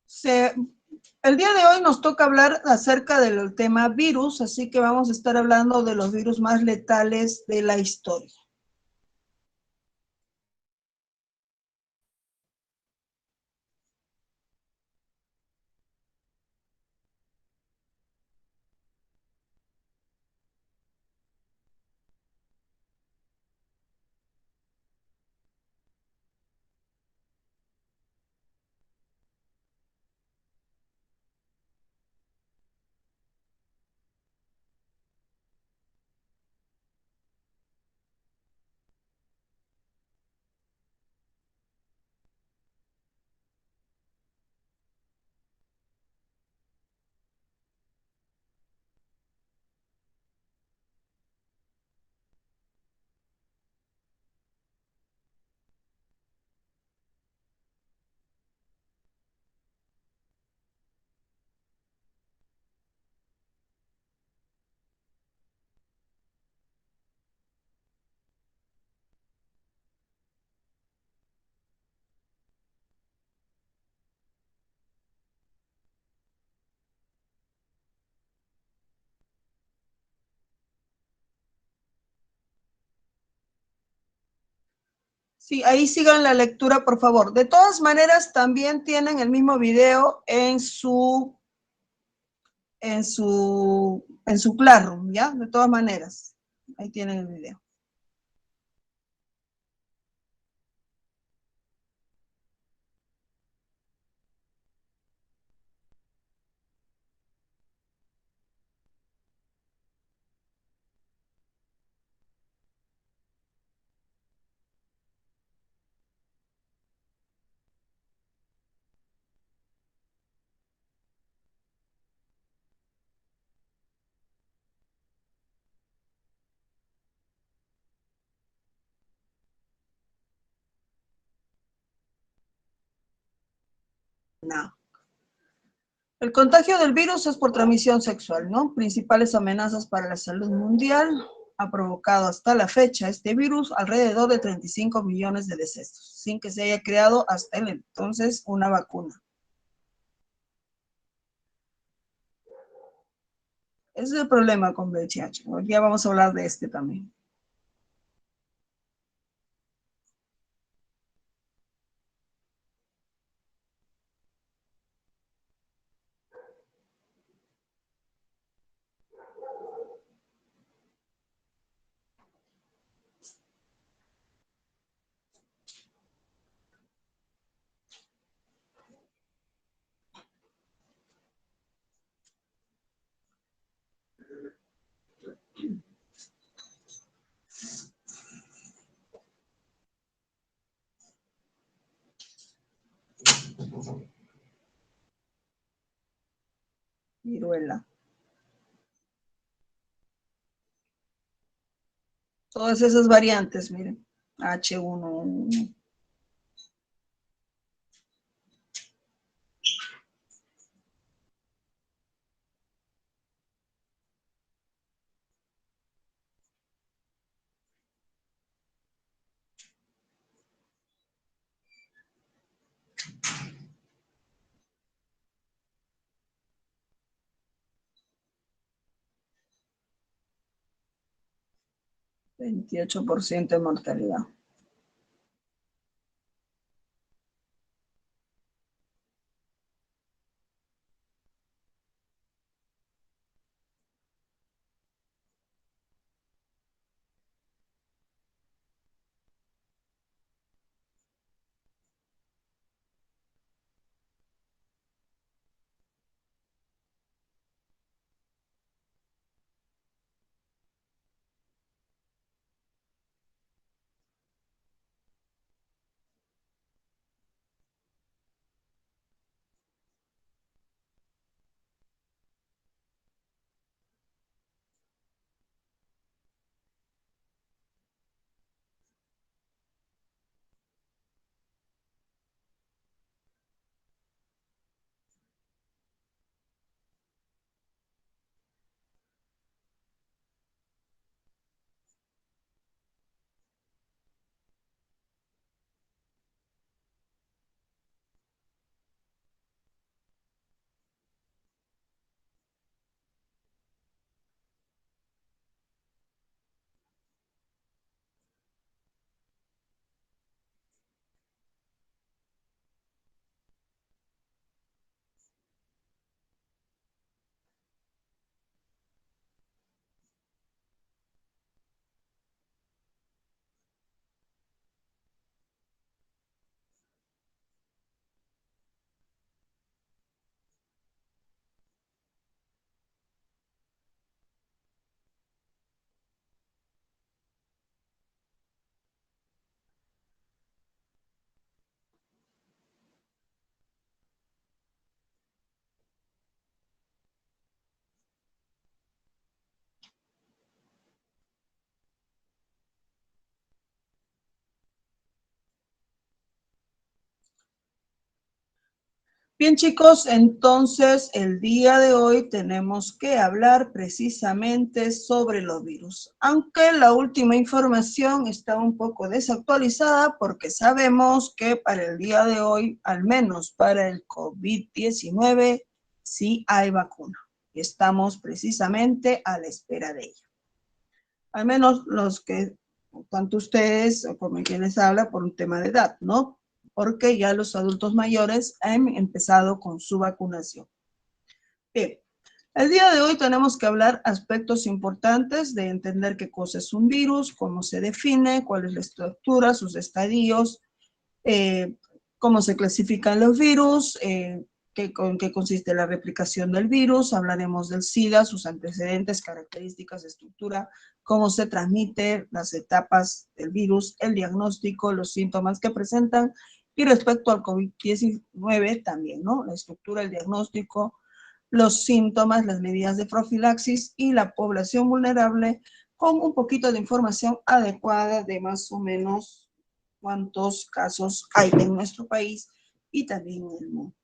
Se, el día de hoy nos toca hablar acerca del tema virus, así que vamos a estar hablando de los virus más letales de la historia. Sí, ahí sigan la lectura, por favor. De todas maneras, también tienen el mismo video en su Classroom, ¿ya? De todas maneras, ahí tienen el video. No. El contagio del virus es por transmisión sexual, ¿no? Principales amenazas para la salud mundial. Ha provocado hasta la fecha este virus alrededor de 35 millones de decesos, sin que se haya creado hasta el entonces una vacuna. Ese es el problema con VIH. Hoy día vamos a hablar de este también. Viruela. Todas esas variantes, miren. H1N1. 28% de mortalidad. Bien, chicos, entonces el día de hoy tenemos que hablar precisamente sobre los virus. Aunque la última información está un poco desactualizada porque sabemos que para el día de hoy, al menos para el COVID-19, sí hay vacuna. Estamos precisamente a la espera de ella. Al menos los que, tanto ustedes como quienes hablan por un tema de edad, ¿no? Porque ya los adultos mayores han empezado con su vacunación. Bien, el día de hoy tenemos que hablar aspectos importantes de entender qué cosa es un virus, cómo se define, cuál es la estructura, sus estadios, eh, cómo se clasifican los virus, en qué consiste la replicación del virus, hablaremos del SIDA, sus antecedentes, características, estructura, cómo se transmite, las etapas del virus, el diagnóstico, los síntomas que presentan, y respecto al COVID-19 también, ¿no? La estructura, el diagnóstico, los síntomas, las medidas de profilaxis y la población vulnerable con un poquito de información adecuada de más o menos cuántos casos hay en nuestro país y también en el mundo.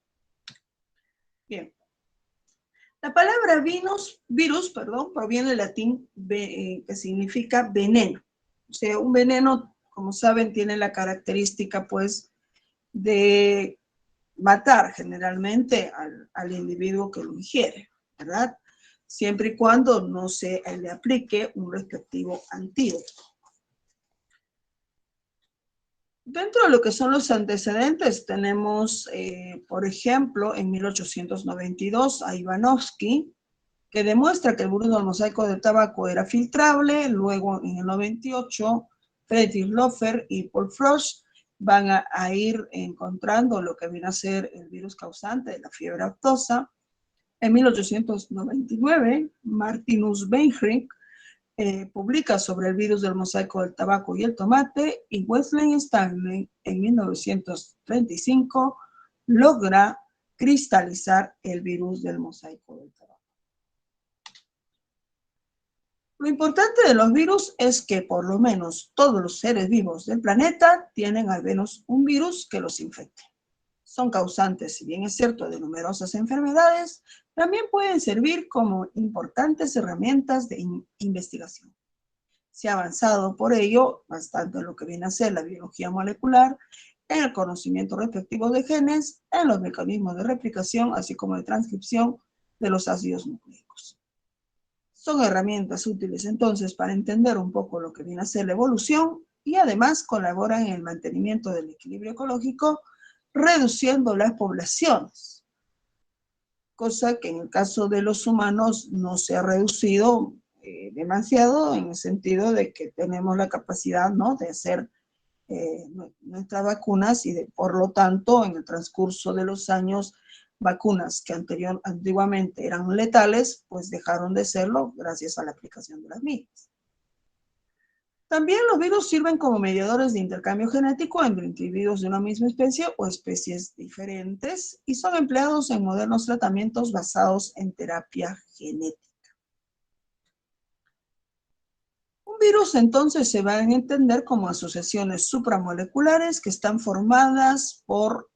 Bien. La palabra virus, proviene del latín que significa veneno. O sea, un veneno, como saben, tiene la característica, pues, de matar generalmente al individuo que lo ingiere, ¿verdad? Siempre y cuando no se le aplique un respectivo antídoto. Dentro de lo que son los antecedentes, tenemos, por ejemplo, en 1892 a Ivanovsky, que demuestra que el virus del mosaico del tabaco era filtrable. Luego, en el 98, Friedrich Loeffler y Paul Frosch van a ir encontrando lo que viene a ser el virus causante de la fiebre aftosa. En 1899, Martinus Weinreich publica sobre el virus del mosaico del tabaco y el tomate, y Wesley Stanley en 1935 logra cristalizar el virus del mosaico del tabaco. Lo importante de los virus es que por lo menos todos los seres vivos del planeta tienen al menos un virus que los infecte. Son causantes, si bien es cierto, de numerosas enfermedades, también pueden servir como importantes herramientas de investigación. Se ha avanzado por ello bastante en lo que viene a ser la biología molecular, en el conocimiento respectivo de genes, en los mecanismos de replicación, así como de transcripción de los ácidos nucleicos. Son herramientas útiles entonces para entender un poco lo que viene a ser la evolución y además colaboran en el mantenimiento del equilibrio ecológico, reduciendo las poblaciones, cosa que en el caso de los humanos no se ha reducido demasiado, en el sentido de que tenemos la capacidad, ¿no?, de hacer nuestras vacunas y por lo tanto en el transcurso de los años vacunas que antiguamente eran letales pues dejaron de serlo gracias a la aplicación de las mismas. También los virus sirven como mediadores de intercambio genético entre individuos de una misma especie o especies diferentes y son empleados en modernos tratamientos basados en terapia genética. Un virus entonces se va a entender como asociaciones supramoleculares que están formadas por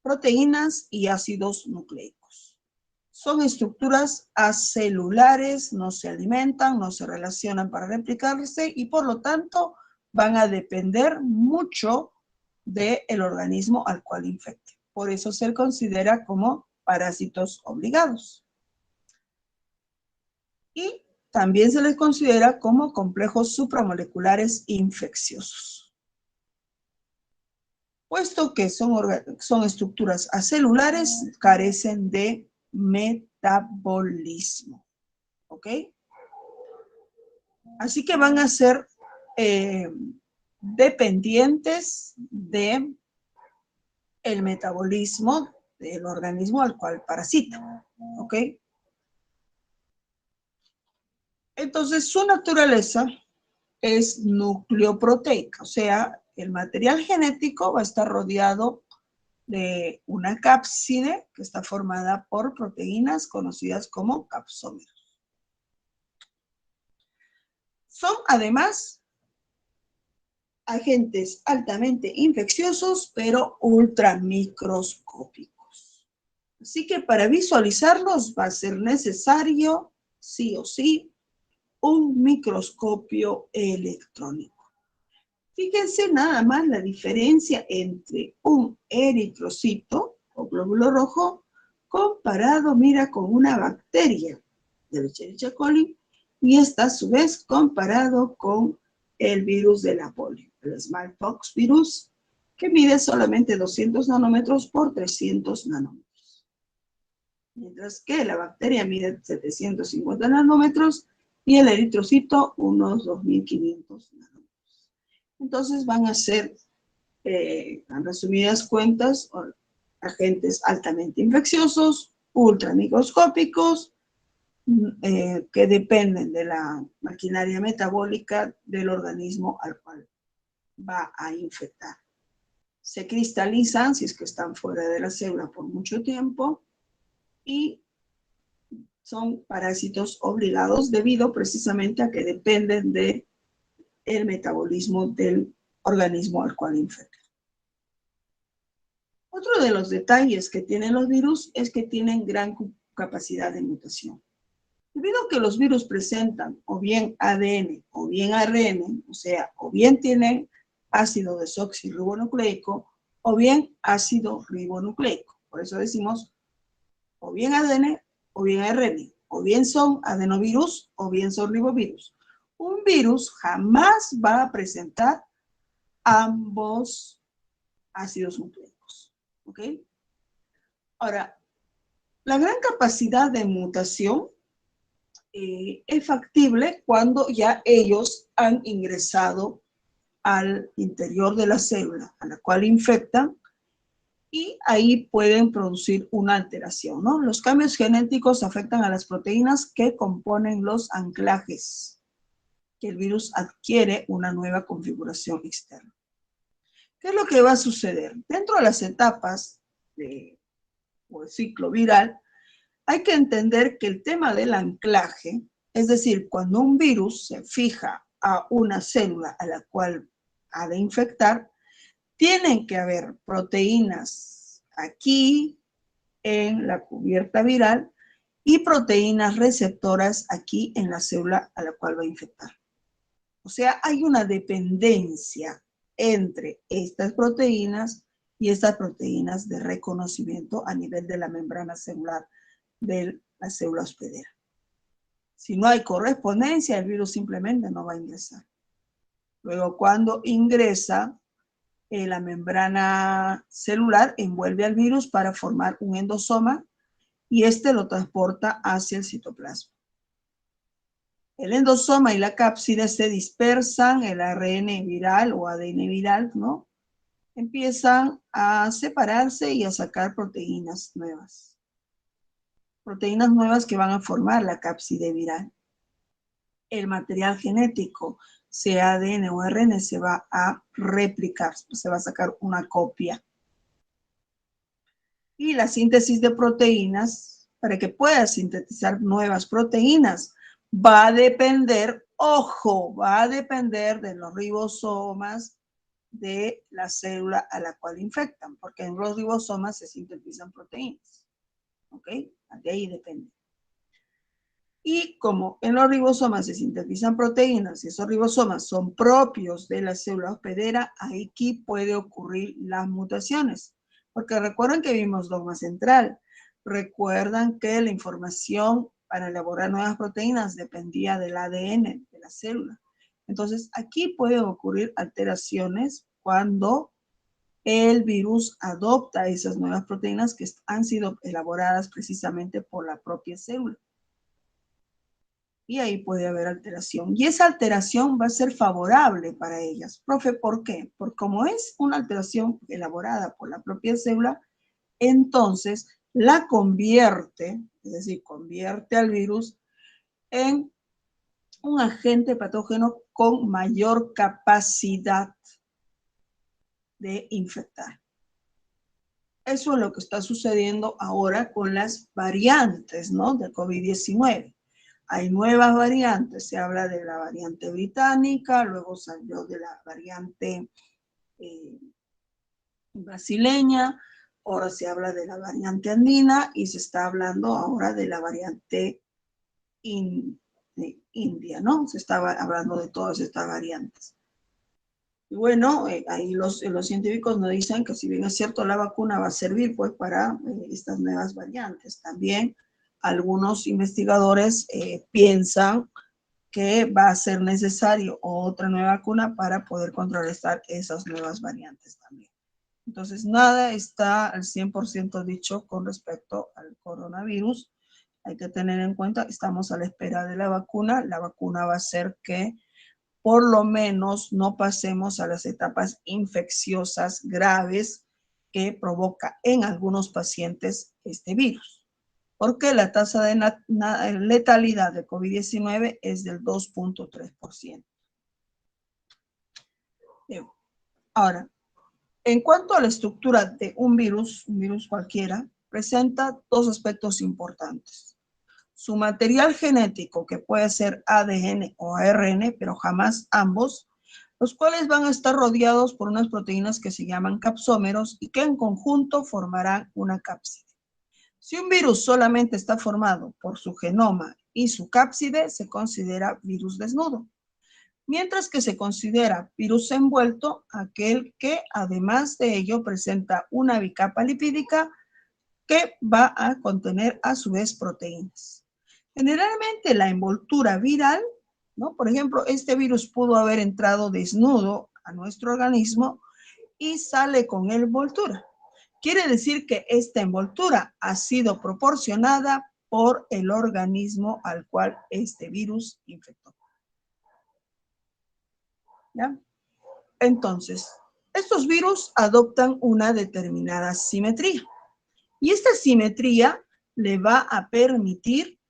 proteínas y ácidos nucleicos. Son estructuras acelulares, no se alimentan, no se relacionan para replicarse y por lo tanto van a depender mucho del organismo al cual infecte. Por eso se considera como parásitos obligados. Y también se les considera como complejos supramoleculares infecciosos, puesto que son estructuras acelulares, carecen de metabolismo, ¿ok? Así que van a ser dependientes del metabolismo del organismo al cual parasita, ¿ok? Entonces, su naturaleza es nucleoproteica, o sea, el material genético va a estar rodeado de una cápside que está formada por proteínas conocidas como capsómeros. Son además agentes altamente infecciosos, pero ultramicroscópicos. Así que para visualizarlos va a ser necesario, sí o sí, un microscopio electrónico. Fíjense nada más la diferencia entre un eritrocito o glóbulo rojo comparado, mira, con una bacteria del Escherichia coli y esta a su vez comparado con el virus de la polio, el smallpox virus, que mide solamente 200 nanómetros por 300 nanómetros. Mientras que la bacteria mide 750 nanómetros y el eritrocito unos 2500 nanómetros. Entonces van a ser, en resumidas cuentas, agentes altamente infecciosos, ultramicroscópicos, que dependen de la maquinaria metabólica del organismo al cual va a infectar. Se cristalizan si es que están fuera de la célula por mucho tiempo y son parásitos obligados debido precisamente a que dependen del metabolismo del organismo al cual infectan. Otro de los detalles que tienen los virus es que tienen gran capacidad de mutación. Debido a que los virus presentan o bien ADN o bien ARN, o sea, o bien tienen ácido desoxirribonucleico o bien ácido ribonucleico. Por eso decimos o bien ADN o bien ARN, o bien son adenovirus o bien son ribovirus. Un virus jamás va a presentar ambos ácidos nucleicos. ¿Ok? Ahora, la gran capacidad de mutación es factible cuando ya ellos han ingresado al interior de la célula a la cual infectan y ahí pueden producir una alteración, ¿no? Los cambios genéticos afectan a las proteínas que componen los anclajes, que el virus adquiere una nueva configuración externa. ¿Qué es lo que va a suceder? Dentro de las etapas del ciclo viral, hay que entender que el tema del anclaje, es decir, cuando un virus se fija a una célula a la cual ha de infectar, tienen que haber proteínas aquí en la cubierta viral y proteínas receptoras aquí en la célula a la cual va a infectar. O sea, hay una dependencia entre estas proteínas y estas proteínas de reconocimiento a nivel de la membrana celular de la célula hospedera. Si no hay correspondencia, el virus simplemente no va a ingresar. Luego, cuando ingresa, la membrana celular envuelve al virus para formar un endosoma y este lo transporta hacia el citoplasma. El endosoma y la cápside se dispersan, el ARN viral o ADN viral, ¿no? Empiezan a separarse y a sacar proteínas nuevas. Proteínas nuevas que van a formar la cápside viral. El material genético, sea ADN o ARN, se va a replicar, se va a sacar una copia. Y la síntesis de proteínas, para que pueda sintetizar nuevas proteínas, va a depender, ojo, va a depender de los ribosomas de la célula a la cual infectan, porque en los ribosomas se sintetizan proteínas. ¿Ok? De ahí depende. Y como en los ribosomas se sintetizan proteínas y esos ribosomas son propios de la célula hospedera, aquí puede ocurrir las mutaciones. Porque recuerden que vimos dogma central. Recuerdan que la información para elaborar nuevas proteínas dependía del ADN de la célula. Entonces, aquí pueden ocurrir alteraciones cuando el virus adopta esas nuevas proteínas que han sido elaboradas precisamente por la propia célula. Y ahí puede haber alteración. Y esa alteración va a ser favorable para ellas. Profe, ¿por qué? Porque como es una alteración elaborada por la propia célula, entonces la convierte, es decir, convierte al virus en un agente patógeno con mayor capacidad de infectar. Eso es lo que está sucediendo ahora con las variantes, ¿no?, del COVID-19. hay nuevas variantes, se habla de la variante británica, luego salió de la variante brasileña, ahora se habla de la variante andina y se está hablando ahora de la variante india, ¿no? Se estaba hablando de todas estas variantes. Y bueno, ahí los científicos nos dicen que si bien es cierto la vacuna va a servir pues para estas nuevas variantes, también algunos investigadores piensan que va a ser necesario otra nueva vacuna para poder contrarrestar esas nuevas variantes también. Entonces, nada está al 100% dicho con respecto al coronavirus. Hay que tener en cuenta, estamos a la espera de la vacuna. La vacuna va a hacer que por lo menos no pasemos a las etapas infecciosas graves que provoca en algunos pacientes este virus, porque la tasa de letalidad de COVID-19 es del 2.3%. Ahora, en cuanto a la estructura de un virus cualquiera, presenta dos aspectos importantes. Su material genético, que puede ser ADN o ARN, pero jamás ambos, los cuales van a estar rodeados por unas proteínas que se llaman capsómeros y que en conjunto formarán una cápside. Si un virus solamente está formado por su genoma y su cápside, se considera virus desnudo, mientras que se considera virus envuelto aquel que además de ello presenta una bicapa lipídica que va a contener a su vez proteínas. Generalmente la envoltura viral, ¿no? Por ejemplo, este virus pudo haber entrado desnudo a nuestro organismo y sale con envoltura. Quiere decir que esta envoltura ha sido proporcionada por el organismo al cual este virus infectó. ¿Ya? Entonces, estos virus adoptan una determinada simetría. Y esta simetría le va a permitir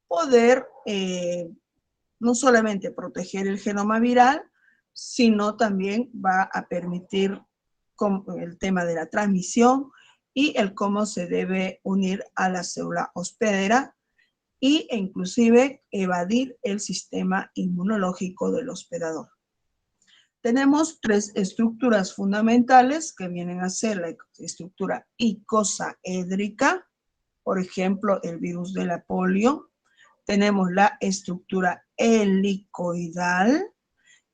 poder no solamente proteger el genoma viral, sino también va a permitir el tema de la transmisión y el cómo se debe unir a la célula hospedera e inclusive evadir el sistema inmunológico del hospedador. Tenemos tres estructuras fundamentales que vienen a ser la estructura icosaédrica, por ejemplo, el virus de la polio. Tenemos la estructura helicoidal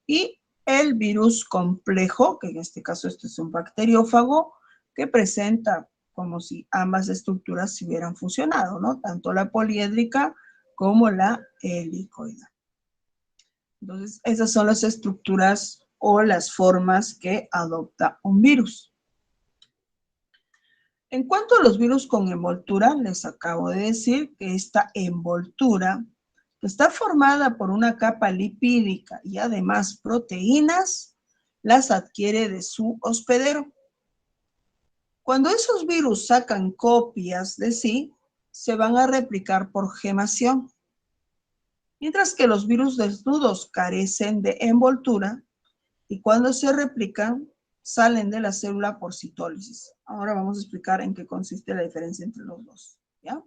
y el virus complejo, que en este caso este es un bacteriófago, que presenta como si ambas estructuras se hubieran fusionado, ¿no? Tanto la poliédrica como la helicoidal. Entonces, esas son las estructuras o las formas que adopta un virus. En cuanto a los virus con envoltura, les acabo de decir que esta envoltura, que está formada por una capa lipídica y además proteínas, las adquiere de su hospedero. Cuando esos virus sacan copias de sí, se van a replicar por gemación. Mientras que los virus desnudos carecen de envoltura y cuando se replican, salen de la célula por citólisis. Ahora vamos a explicar en qué consiste la diferencia entre los dos, ¿ya?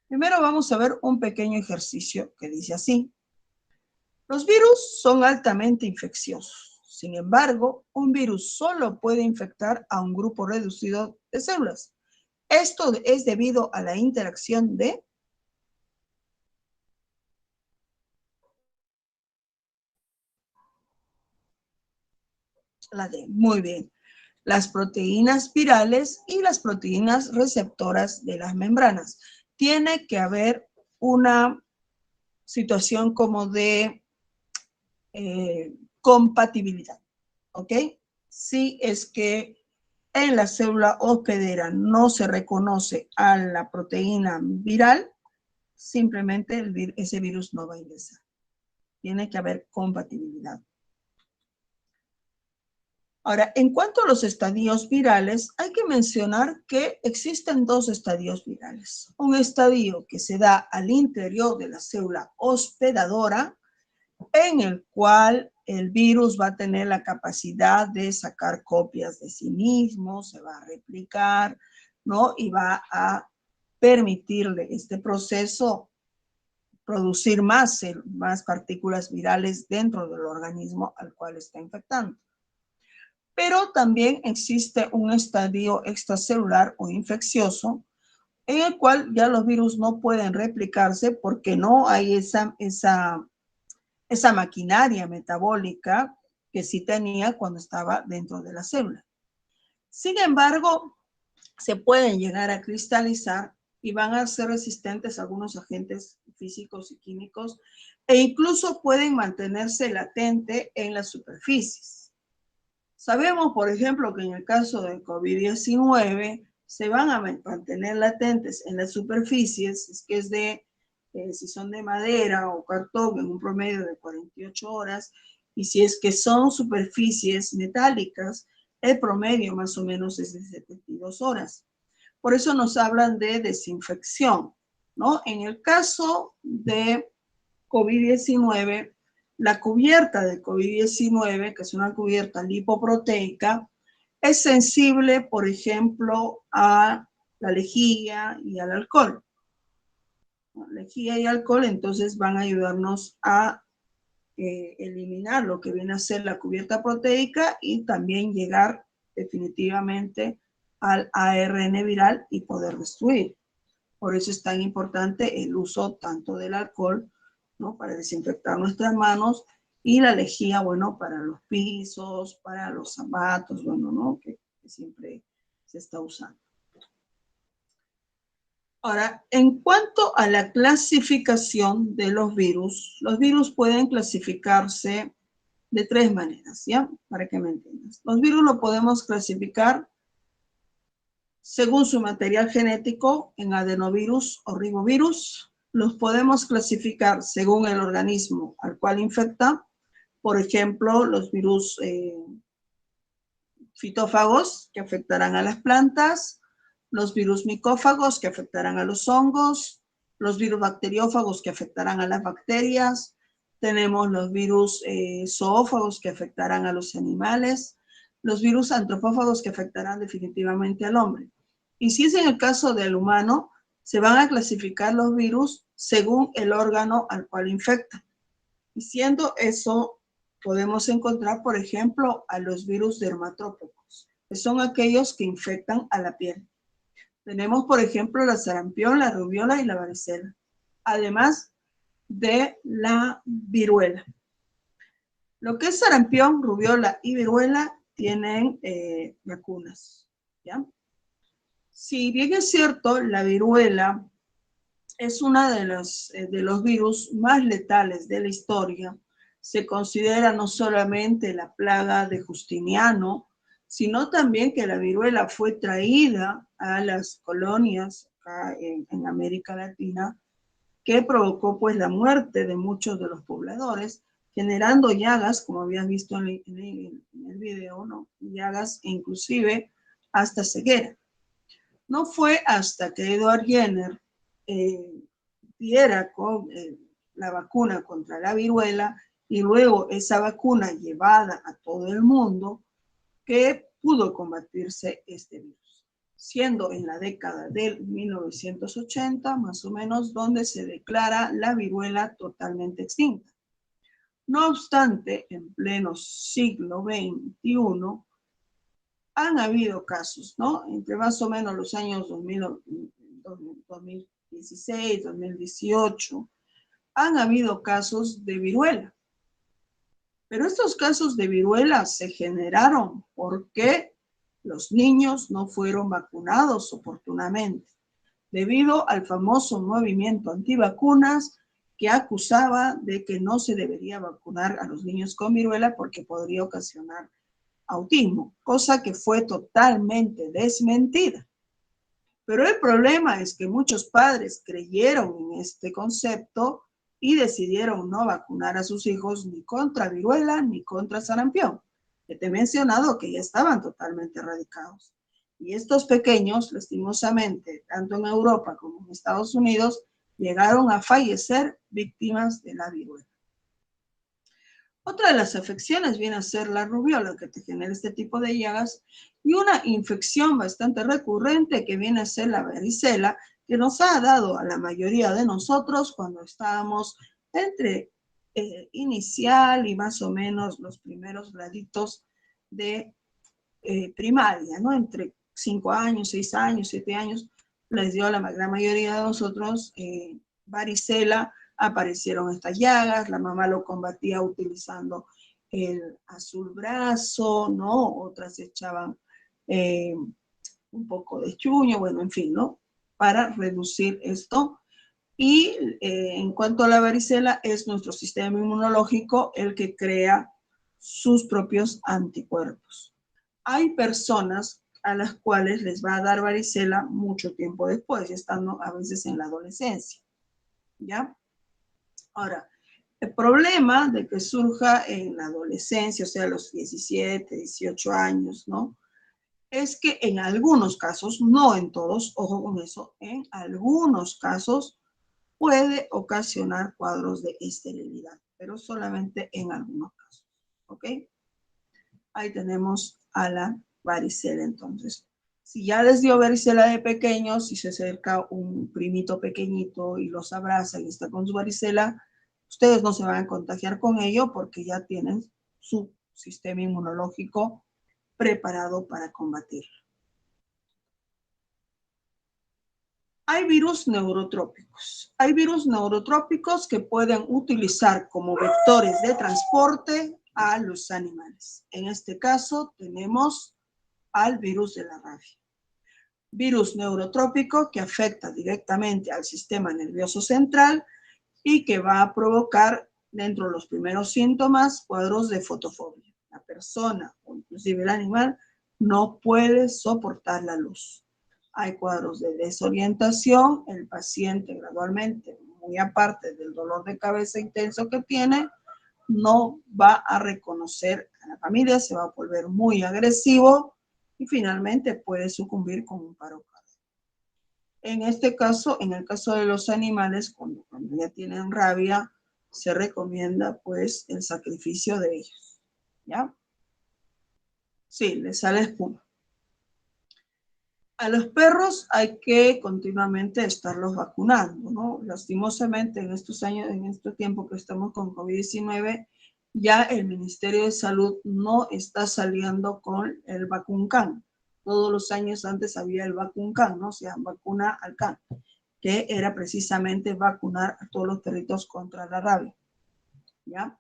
Primero vamos a ver un pequeño ejercicio que dice así. Los virus son altamente infecciosos. Sin embargo, un virus solo puede infectar a un grupo reducido de células. Esto es debido a la interacción de muy bien, las proteínas virales y las proteínas receptoras de las membranas. Tiene que haber una situación como de compatibilidad, ¿ok? Si es que en la célula hospedera no se reconoce a la proteína viral, simplemente ese virus no va a ingresar. Tiene que haber compatibilidad. Ahora, en cuanto a los estadios virales, hay que mencionar que existen dos estadios virales. Un estadio que se da al interior de la célula hospedadora, en el cual el virus va a tener la capacidad de sacar copias de sí mismo, se va a replicar, ¿no? Y va a permitirle este proceso producir más partículas virales dentro del organismo al cual está infectando. Pero también existe un estadio extracelular o infeccioso en el cual ya los virus no pueden replicarse porque no hay esa maquinaria metabólica que sí tenía cuando estaba dentro de la célula. Sin embargo, se pueden llegar a cristalizar y van a ser resistentes a algunos agentes físicos y químicos e incluso pueden mantenerse latente en las superficies. Sabemos, por ejemplo, que en el caso del COVID-19 se van a mantener latentes en las superficies, es que es si son de madera o cartón, en un promedio de 48 horas, y si es que son superficies metálicas, el promedio más o menos es de 72 horas. Por eso nos hablan de desinfección, ¿no? En el caso de COVID-19, la cubierta de COVID-19, que es una cubierta lipoproteica, es sensible, por ejemplo, a la lejía y al alcohol. Lejía y alcohol, entonces van a ayudarnos a eliminar lo que viene a ser la cubierta proteica y también llegar definitivamente al ARN viral y poder destruir. Por eso es tan importante el uso tanto del alcohol, ¿no? Para desinfectar nuestras manos, y la lejía, bueno, para los pisos, para los zapatos, bueno, ¿no? Que siempre se está usando. Ahora, en cuanto a la clasificación de los virus pueden clasificarse de tres maneras, ¿ya? Para que me entiendas. Los virus los podemos clasificar según su material genético en adenovirus o ribovirus. Los podemos clasificar según el organismo al cual infecta. Por ejemplo, los virus fitófagos que afectarán a las plantas, los virus micófagos que afectarán a los hongos, los virus bacteriófagos que afectarán a las bacterias, tenemos los virus zoófagos que afectarán a los animales, los virus antropófagos que afectarán definitivamente al hombre. Y si es en el caso del humano, se van a clasificar los virus según el órgano al cual infecta. Y siendo eso, podemos encontrar, por ejemplo, a los virus dermatópicos, que son aquellos que infectan a la piel. Tenemos, por ejemplo, la sarampión, la rubiola y la varicela, además de la viruela. Lo que es sarampión, rubiola y viruela tienen vacunas, ¿ya? Si bien es cierto, la viruela es uno de los virus más letales de la historia, se considera no solamente la plaga de Justiniano, sino también que la viruela fue traída a las colonias acá en América Latina, que provocó pues la muerte de muchos de los pobladores, generando llagas, como habías visto en el video, ¿no? Llagas e inclusive hasta ceguera. No fue hasta que Edward Jenner diera la vacuna contra la viruela y luego esa vacuna llevada a todo el mundo que pudo combatirse este virus, siendo en la década del 1980 más o menos donde se declara la viruela totalmente extinta. No obstante, en pleno siglo XXI han habido casos, ¿no? Entre más o menos los años 2016, 2018, han habido casos de viruela. Pero estos casos de viruela se generaron porque los niños no fueron vacunados oportunamente, debido al famoso movimiento antivacunas que acusaba de que no se debería vacunar a los niños con viruela porque podría ocasionar autismo, cosa que fue totalmente desmentida. Pero el problema es que muchos padres creyeron en este concepto y decidieron no vacunar a sus hijos ni contra viruela ni contra sarampión, que te he mencionado que ya estaban totalmente erradicados. Y estos pequeños, lastimosamente, tanto en Europa como en Estados Unidos, llegaron a fallecer víctimas de la viruela. Otra de las afecciones viene a ser la rubiola, que te genera este tipo de llagas, y una infección bastante recurrente que viene a ser la varicela, que nos ha dado a la mayoría de nosotros cuando estábamos entre inicial y más o menos los primeros graditos de primaria, ¿no? Entre 5 años, 6 años, 7 años, les dio a la gran mayoría de nosotros varicela, aparecieron estas llagas, la mamá lo combatía utilizando el azul brazo, ¿no? Otras echaban un poco de chuño, bueno, en fin, ¿no? Para reducir esto. Y en cuanto a la varicela, es nuestro sistema inmunológico el que crea sus propios anticuerpos. Hay personas a las cuales les va a dar varicela mucho tiempo después, ya estando a veces en la adolescencia, ¿ya? Ahora, el problema de que surja en la adolescencia, o sea, a los 17, 18 años, ¿no? Es que en algunos casos, no en todos, ojo con eso, en algunos casos puede ocasionar cuadros de esterilidad, pero solamente en algunos casos, ¿ok? Ahí tenemos a la varicela entonces. Si ya les dio varicela de pequeños, si se acerca un primito pequeñito y los abraza y está con su varicela, ustedes no se van a contagiar con ello porque ya tienen su sistema inmunológico preparado para combatirlo. Hay virus neurotrópicos. Hay virus neurotrópicos que pueden utilizar como vectores de transporte a los animales. En este caso tenemos al virus de la rabia. Virus neurotrópico que afecta directamente al sistema nervioso central y que va a provocar dentro de los primeros síntomas cuadros de fotofobia. La persona o inclusive el animal no puede soportar la luz. Hay cuadros de desorientación, el paciente gradualmente, muy aparte del dolor de cabeza intenso que tiene, no va a reconocer a la familia, se va a volver muy agresivo y finalmente puede sucumbir con un paro cardíaco. En este caso, en el caso de los animales, cuando ya tienen rabia, se recomienda pues el sacrificio de ellos, ¿ya? Sí, les sale espuma. A los perros hay que continuamente estarlos vacunando, ¿no? Lastimosamente en estos años, en este tiempo que estamos con COVID-19, ya el Ministerio de Salud no está saliendo con el VacunCan. Todos los años antes había el VacunCan, ¿no? O sea, vacuna al can, que era precisamente vacunar a todos los perritos contra la rabia, ¿ya?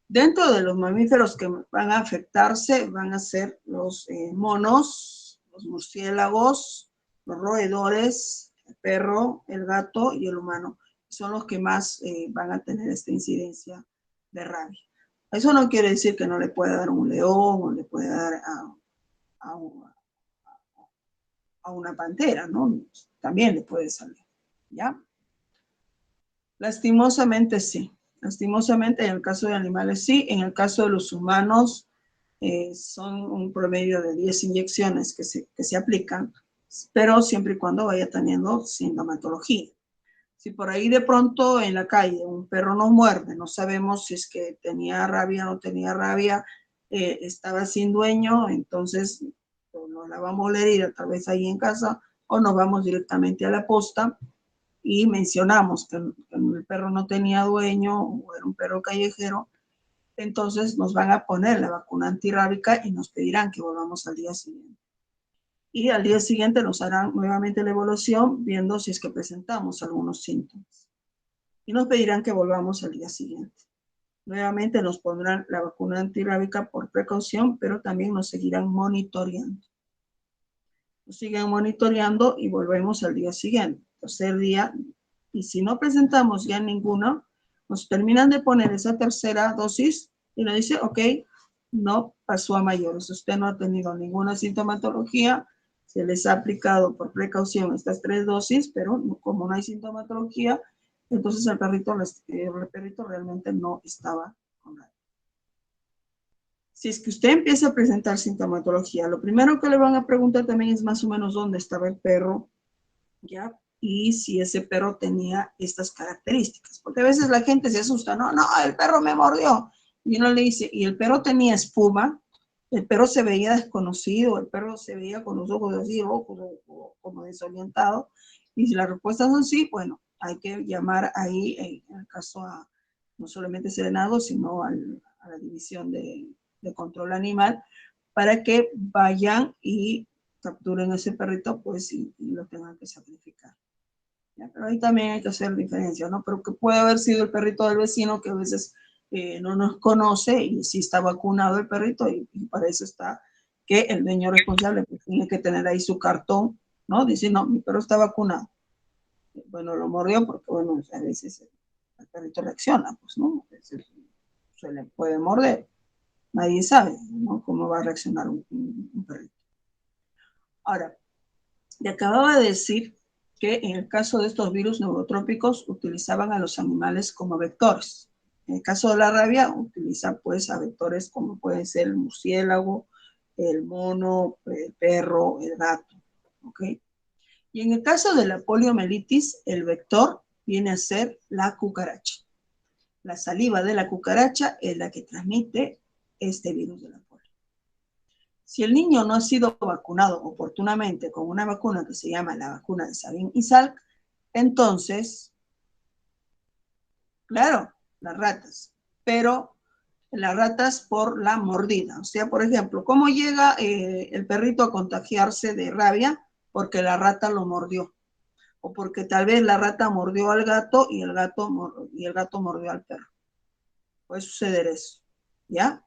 Dentro de los mamíferos que van a afectarse van a ser los monos, los murciélagos, los roedores, el perro, el gato y el humano. Son los que más van a tener esta incidencia de rabia. Eso no quiere decir que no le pueda dar un león o le pueda dar a una pantera, ¿no? También le puede salir, ¿ya? Lastimosamente sí. Lastimosamente en el caso de animales sí, en el caso de los humanos son un promedio de 10 inyecciones que se aplican, pero siempre y cuando vaya teniendo sintomatología. Si por ahí de pronto en la calle un perro nos muerde, no sabemos si es que tenía rabia o no tenía rabia, estaba sin dueño, entonces nos lavamos la herida tal vez ahí en casa o nos vamos directamente a la posta y mencionamos que el perro no tenía dueño o era un perro callejero, entonces nos van a poner la vacuna antirrábica y nos pedirán que volvamos al día siguiente. Y al día siguiente nos harán nuevamente la evaluación viendo si es que presentamos algunos síntomas. Y nos pedirán que volvamos al día siguiente. Nuevamente nos pondrán la vacuna antirrábica por precaución, pero también nos seguirán monitoreando. Nos siguen monitoreando y volvemos al día siguiente, tercer día, y si no presentamos ya ninguna, nos terminan de poner esa tercera dosis y nos dice, ok, no pasó a mayores, usted no ha tenido ninguna sintomatología, se les ha aplicado por precaución estas 3 dosis, pero como no hay sintomatología, entonces el perrito realmente no estaba con nada. Si es que usted empieza a presentar sintomatología, lo primero que le van a preguntar también es más o menos dónde estaba el perro, ¿ya? Y si ese perro tenía estas características. Porque a veces la gente se asusta, no, el perro me mordió. Y uno le dice, y el perro tenía espuma, el perro se veía desconocido, el perro se veía con los ojos así rojos o como desorientado. Y si las respuestas son sí, bueno, hay que llamar ahí, en el caso no solamente Serenado, sino a la división de control animal, para que vayan y capturen a ese perrito, pues, y lo tengan que sacrificar. ¿Ya? Pero ahí también hay que hacer diferencia, ¿no? Pero que puede haber sido el perrito del vecino que a veces no nos conoce y sí está vacunado el perrito y para eso está que el dueño responsable pues, tiene que tener ahí su cartón, ¿no? Dice, no, mi perro está vacunado. Bueno, lo mordió porque, bueno, a veces el perrito reacciona, pues, ¿no? A veces se le puede morder. Nadie sabe, ¿no? Cómo va a reaccionar un perrito. Ahora, le acababa de decir que en el caso de estos virus neurotrópicos utilizaban a los animales como vectores. En el caso de la rabia, utiliza pues a vectores como puede ser el murciélago, el mono, el perro, el gato. ¿Ok? Y en el caso de la poliomielitis, el vector viene a ser la cucaracha. La saliva de la cucaracha es la que transmite este virus de la polio. Si el niño no ha sido vacunado oportunamente con una vacuna que se llama la vacuna de Sabin y Salk, entonces, claro, las ratas, pero las ratas por la mordida. O sea, por ejemplo, ¿cómo llega el perrito a contagiarse de rabia? Porque la rata lo mordió. O porque tal vez la rata mordió al gato y el gato mordió al perro. Puede suceder eso, ¿ya?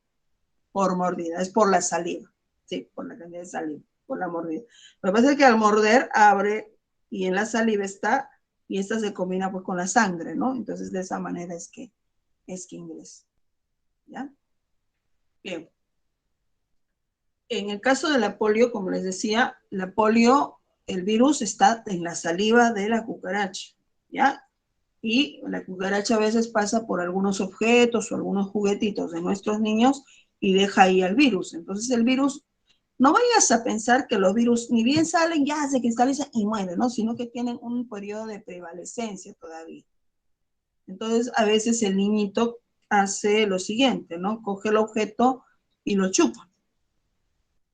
Por mordida, es por la saliva. Sí, por la cantidad de saliva, por la mordida. Lo que pasa es que al morder abre y en la saliva está y esta se combina pues con la sangre, ¿no? Entonces de esa manera es que ingresa. ¿Ya? Bien. En el caso de la polio, como les decía, la polio, el virus está en la saliva de la cucaracha, ¿ya? Y la cucaracha a veces pasa por algunos objetos o algunos juguetitos de nuestros niños y deja ahí al virus. Entonces el virus, no vayas a pensar que los virus ni bien salen, ya se cristalizan y mueren, ¿no? Sino que tienen un periodo de prevalecencia todavía. Entonces a veces el niñito hace lo siguiente, ¿no? Coge el objeto y lo chupa.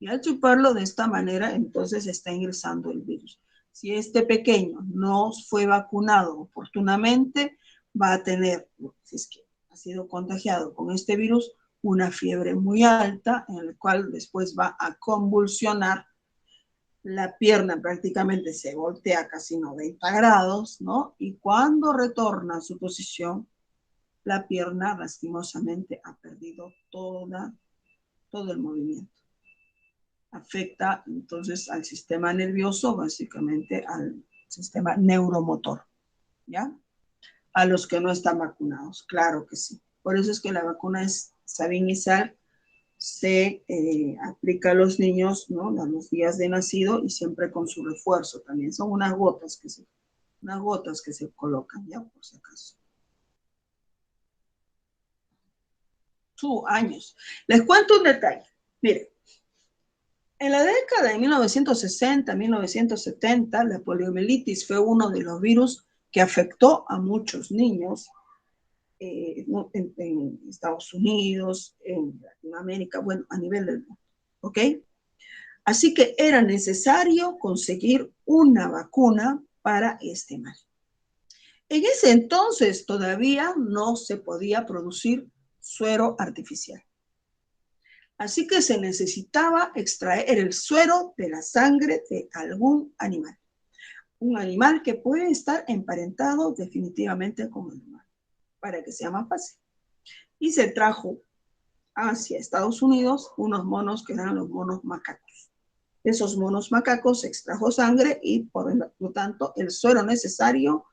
Y al chuparlo de esta manera, entonces está ingresando el virus. Si este pequeño no fue vacunado oportunamente, va a tener, si es que ha sido contagiado con este virus, una fiebre muy alta, en la cual después va a convulsionar, la pierna prácticamente se voltea casi 90 grados, ¿no? Y cuando retorna a su posición, la pierna lastimosamente ha perdido todo el movimiento. Afecta entonces al sistema nervioso, básicamente al sistema neuromotor, ¿ya? A los que no están vacunados, claro que sí. Por eso es que la vacuna es Sabin y Salk, se aplica a los niños, ¿no? A los días de nacido y siempre con su refuerzo también. Son unas gotas que se colocan, ¿ya? Por si acaso. Años. Les cuento un detalle. Miren. En la década de 1960, 1970, la poliomielitis fue uno de los virus que afectó a muchos niños en Estados Unidos, en Latinoamérica, bueno, a nivel del mundo, ¿ok? Así que era necesario conseguir una vacuna para este mal. En ese entonces todavía no se podía producir suero artificial. Así que se necesitaba extraer el suero de la sangre de algún animal. Un animal que puede estar emparentado definitivamente con el humano, para que sea más fácil. Y se trajo hacia Estados Unidos unos monos que eran los monos macacos. De esos monos macacos se extrajo sangre y por lo tanto el suero necesario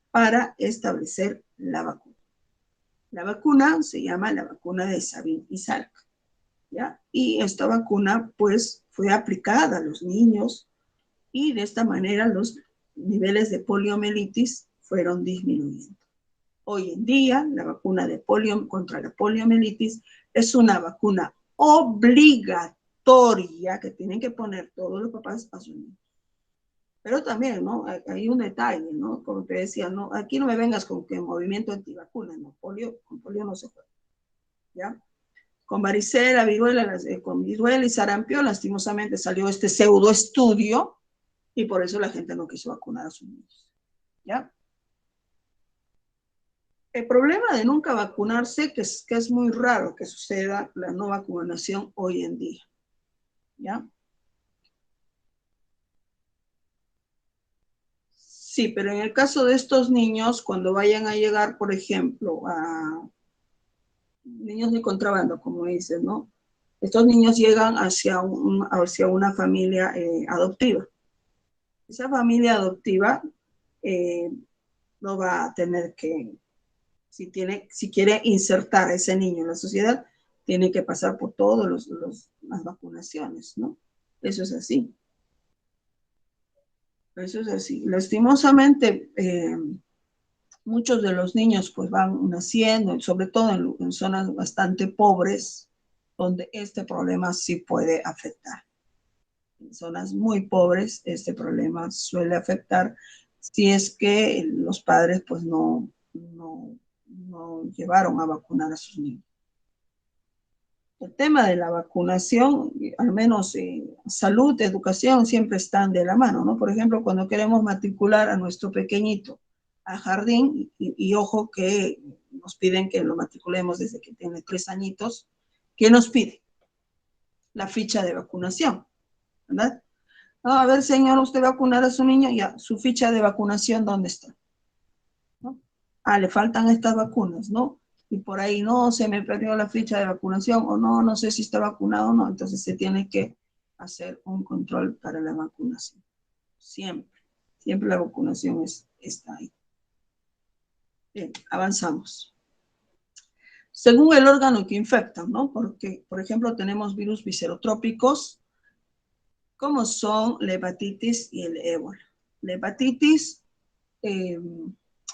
para establecer la vacuna. La vacuna se llama la vacuna de Sabin y Salk. ¿Ya? Y esta vacuna pues fue aplicada a los niños y de esta manera los niveles de poliomielitis fueron disminuyendo. Hoy en día la vacuna de contra la poliomielitis es una vacuna obligatoria que tienen que poner todos los papás a sus niños. Pero también, ¿no? Hay un detalle, ¿no? Como te decía, no, aquí no me vengas con que movimiento antivacuna, ¿no? Con polio no se juega, ¿ya? Con varicela, viruela, con viruela y sarampión, lastimosamente salió este pseudo estudio, Y por eso la gente no quiso vacunar a sus niños. ¿Ya? El problema de nunca vacunarse, que es muy raro que suceda la no vacunación hoy en día. ¿Ya? Sí, pero en el caso de estos niños, cuando vayan a llegar, por ejemplo, a niños de contrabando, como dices, ¿no? Estos niños llegan hacia una familia adoptiva. Esa familia adoptiva eh, no va a tener que, si quiere insertar a ese niño en la sociedad, tiene que pasar por todas las vacunaciones, ¿no? Eso es así. Eso es así. Lastimosamente, muchos de los niños pues van naciendo, sobre todo en zonas bastante pobres, donde este problema sí puede afectar. En zonas muy pobres, este problema suele afectar si es que los padres pues no llevaron a vacunar a sus niños. El tema de la vacunación, al menos salud, educación, siempre están de la mano, ¿no? Por ejemplo, cuando queremos matricular a nuestro pequeñito al jardín, y ojo que nos piden que lo matriculemos desde que tiene 3 añitos, ¿qué nos pide? La ficha de vacunación, ¿verdad? No, a ver, señor, usted va a vacunar a su niño, ya, su ficha de vacunación, ¿dónde está? ¿No? Le faltan estas vacunas, ¿no? Y por ahí, no, se me perdió la ficha de vacunación, o no, no sé si está vacunado o no, entonces se tiene que hacer un control para la vacunación. Siempre la vacunación está ahí. Bien, avanzamos. Según el órgano que infectan, ¿no? Porque, por ejemplo, tenemos virus viserotrópicos, como son la hepatitis y el ébola. La hepatitis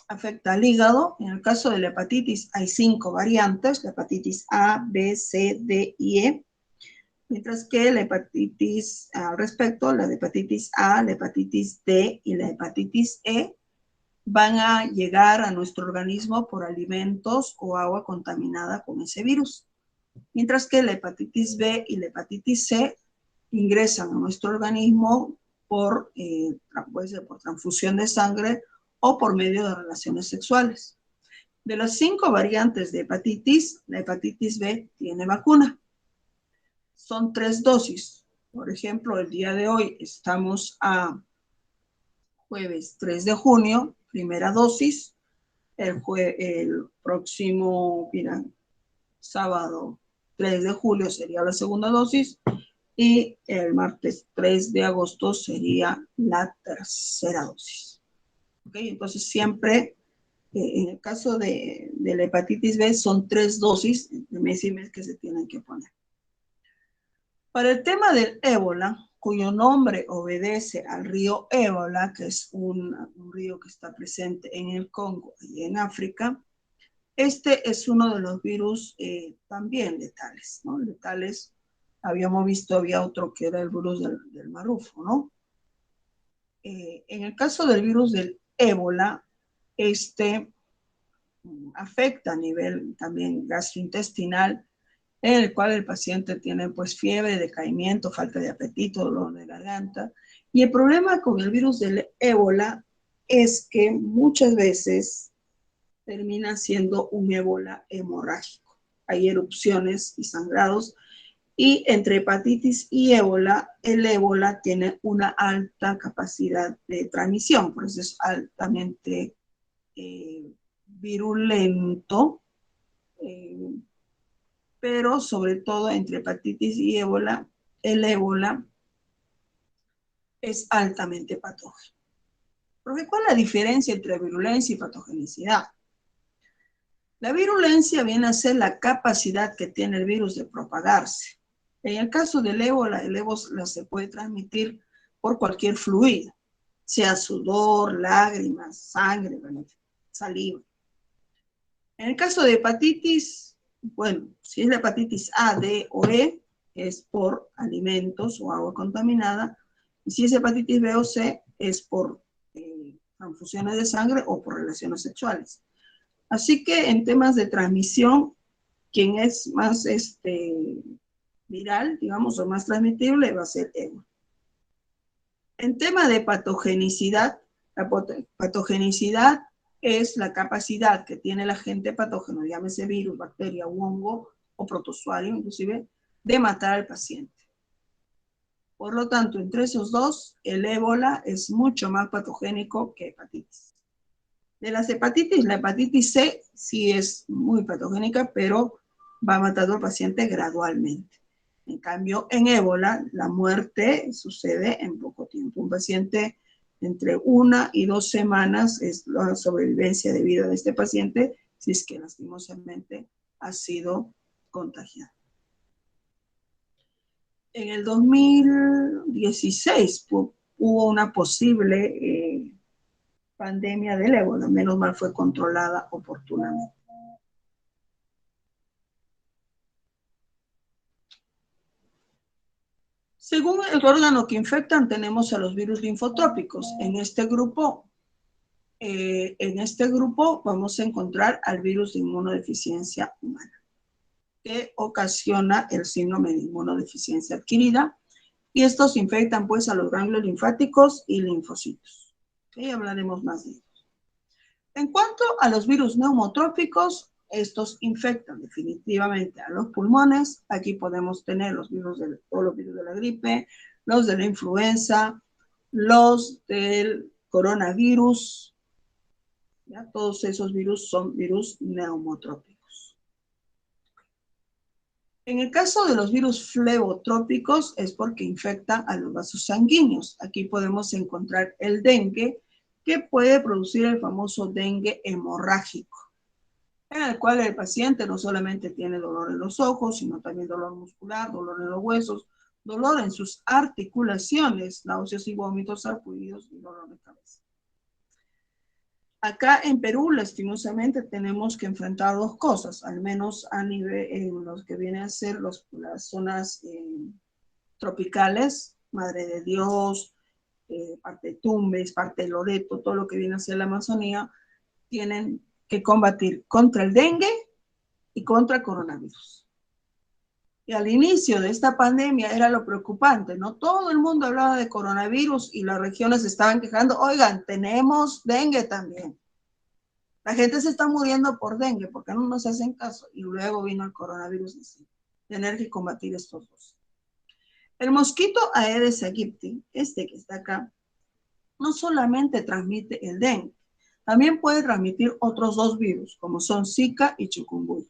afecta al hígado. En el caso de la hepatitis hay 5 variantes, la hepatitis A, B, C, D y E, mientras que la hepatitis, al respecto, la hepatitis A, la hepatitis D y la hepatitis E van a llegar a nuestro organismo por alimentos o agua contaminada con ese virus, mientras que la hepatitis B y la hepatitis C ingresan a nuestro organismo puede ser por transfusión de sangre o por medio de relaciones sexuales. De las 5 variantes de hepatitis, la hepatitis B tiene vacuna. Son 3 dosis. Por ejemplo, el día de hoy estamos a jueves 3 de junio, primera dosis. El próximo, sábado 3 de julio sería la segunda dosis. Y el martes 3 de agosto sería la tercera dosis. ¿Okay? Entonces siempre, en el caso de la hepatitis B, son 3 dosis de mes y mes que se tienen que poner. Para el tema del ébola, cuyo nombre obedece al río Ébola, que es un río que está presente en el Congo y en África, este es uno de los virus también letales, ¿no? Letales, habíamos visto, había otro que era el virus del marufo, ¿no? En el caso del virus del ébola, este afecta a nivel también gastrointestinal, en el cual el paciente tiene pues fiebre, decaimiento, falta de apetito, dolor de garganta. Y el problema con el virus del ébola es que muchas veces termina siendo un ébola hemorrágico. Hay erupciones y sangrados. Y entre hepatitis y ébola, el ébola tiene una alta capacidad de transmisión, por eso es altamente virulento, pero sobre todo entre hepatitis y ébola, el ébola es altamente patógeno. Porque ¿cuál es la diferencia entre virulencia y patogenicidad? La virulencia viene a ser la capacidad que tiene el virus de propagarse. En el caso del ébola, el ébola se puede transmitir por cualquier fluido, sea sudor, lágrimas, sangre, saliva. En el caso de hepatitis, bueno, si es la hepatitis A, D o E, es por alimentos o agua contaminada. Y si es hepatitis B o C, es por transfusiones de sangre o por relaciones sexuales. Así que en temas de transmisión, quien es más viral, digamos, o más transmitible, va a ser ébola. En tema de patogenicidad, la patogenicidad es la capacidad que tiene el agente patógeno, llámese virus, bacteria, hongo o protozoario inclusive, de matar al paciente. Por lo tanto, entre esos dos, el ébola es mucho más patogénico que hepatitis. De las hepatitis, la hepatitis C sí es muy patogénica, pero va matando al paciente gradualmente. En cambio, en ébola, la muerte sucede en poco tiempo. Un paciente entre 1 y 2 semanas es la sobrevivencia de vida de este paciente si es que lastimosamente ha sido contagiado. En el 2016 hubo una posible pandemia del ébola, menos mal fue controlada oportunamente. Según el órgano que infectan, tenemos a los virus linfotrópicos. En este grupo vamos a encontrar al virus de inmunodeficiencia humana, que ocasiona el síndrome de inmunodeficiencia adquirida, y estos infectan pues a los ganglios linfáticos y linfocitos. ¿Okay? Hablaremos más de ellos. En cuanto a los virus neumotrópicos, estos infectan definitivamente a los pulmones. Aquí podemos tener todos los virus de la gripe, los de la influenza, los del coronavirus. ¿Ya? Todos esos virus son virus neumotrópicos. En el caso de los virus flebotrópicos es porque infectan a los vasos sanguíneos. Aquí podemos encontrar el dengue, que puede producir el famoso dengue hemorrágico, en el cual el paciente no solamente tiene dolor en los ojos, sino también dolor muscular, dolor en los huesos, dolor en sus articulaciones, náuseas y vómitos, sarpullidos y dolor de cabeza. Acá en Perú, lastimosamente, tenemos que enfrentar dos cosas, al menos a nivel en los que vienen a ser las zonas tropicales, Madre de Dios, parte de Tumbes, parte de Loreto, todo lo que viene a ser la Amazonía, tienen que combatir contra el dengue y contra el coronavirus. Y al inicio de esta pandemia era lo preocupante, ¿no? Todo el mundo hablaba de coronavirus y las regiones estaban quejando, oigan, tenemos dengue también. La gente se está muriendo por dengue, ¿por qué no nos hacen caso? Y luego vino el coronavirus y tener que combatir estos dos. El mosquito Aedes aegypti, este que está acá, no solamente transmite el dengue, también puede transmitir otros dos virus, como son Zika y chikungunya.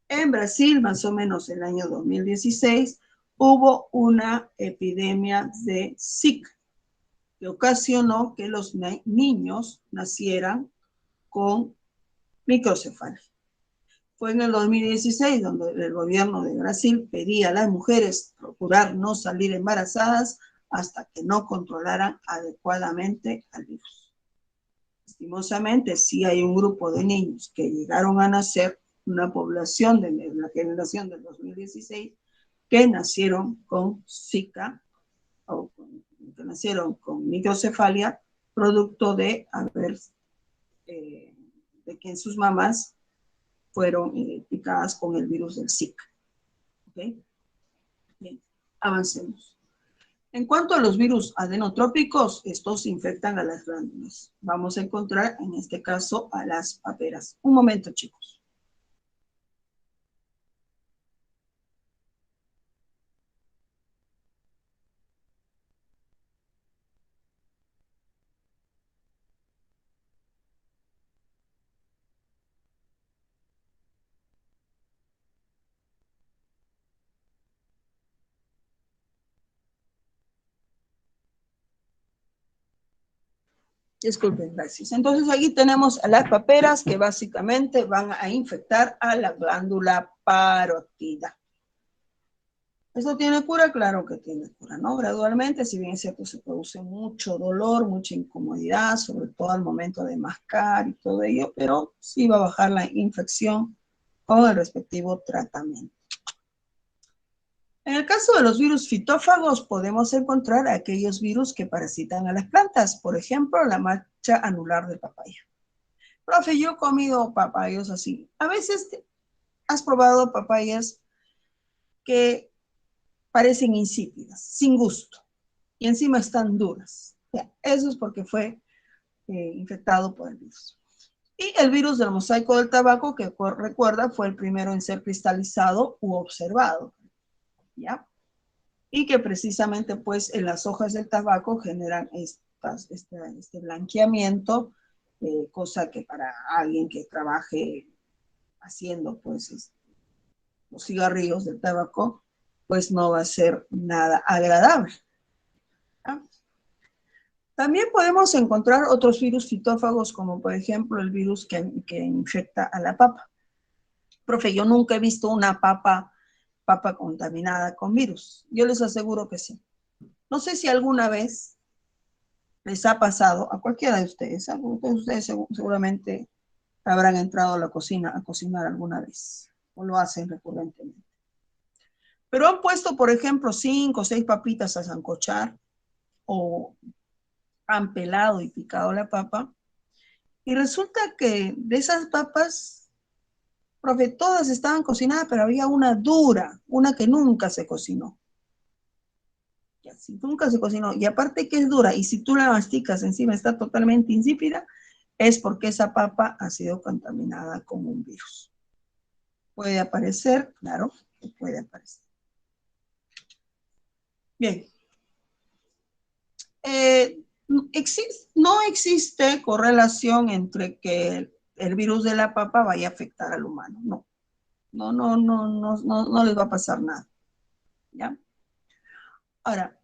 En Brasil, más o menos en el año 2016, hubo una epidemia de Zika, que ocasionó que los niños nacieran con microcefalia. Fue en el 2016 donde el gobierno de Brasil pedía a las mujeres procurar no salir embarazadas hasta que no controlaran adecuadamente al virus. Lastimosamente, sí hay un grupo de niños que llegaron a nacer, una población de la generación del 2016, que nacieron con Zika, o que nacieron con microcefalia, producto de de que sus mamás fueron picadas con el virus del Zika. ¿Okay? Bien, avancemos. En cuanto a los virus adenotrópicos, estos infectan a las glándulas. Vamos a encontrar en este caso a las paperas. Un momento, chicos. Disculpen, gracias. Entonces aquí tenemos a las paperas que básicamente van a infectar a la glándula parótida. ¿Esto tiene cura? Claro que tiene cura, ¿no? Gradualmente, si bien es cierto, se produce mucho dolor, mucha incomodidad, sobre todo al momento de mascar y todo ello, pero sí va a bajar la infección con el respectivo tratamiento. En el caso de los virus fitófagos, podemos encontrar aquellos virus que parasitan a las plantas, por ejemplo, la mancha anular del papaya. Profe, yo he comido papayos así. A veces has probado papayas que parecen insípidas, sin gusto. y encima están duras. Ya, eso es porque fue infectado por el virus. Y el virus del mosaico del tabaco, que recuerda, fue el primero en ser cristalizado u observado, ¿ya? Y que precisamente, pues, en las hojas del tabaco generan este blanqueamiento, cosa que para alguien que trabaje haciendo, pues, los cigarrillos del tabaco, pues no va a ser nada agradable, ¿ya? También podemos encontrar otros virus fitófagos, como por ejemplo el virus que infecta a la papa. Profe, yo nunca he visto una papa contaminada con virus. Yo les aseguro que sí. No sé si alguna vez les ha pasado a cualquiera de ustedes. Ustedes seguramente habrán entrado a la cocina a cocinar alguna vez o lo hacen recurrentemente. Pero han puesto, por ejemplo, 5 o 6 papitas a sancochar o han pelado y picado la papa y resulta que de esas papas, profe, todas estaban cocinadas, pero había una dura, una que nunca se cocinó. Ya, si nunca se cocinó, y aparte que es dura, y si tú la masticas encima está totalmente insípida, es porque esa papa ha sido contaminada con un virus. Puede aparecer, claro, que puede aparecer. Bien. No existe correlación entre que el virus de la papa vaya a afectar al humano. No. No les va a pasar nada. ¿Ya? Ahora,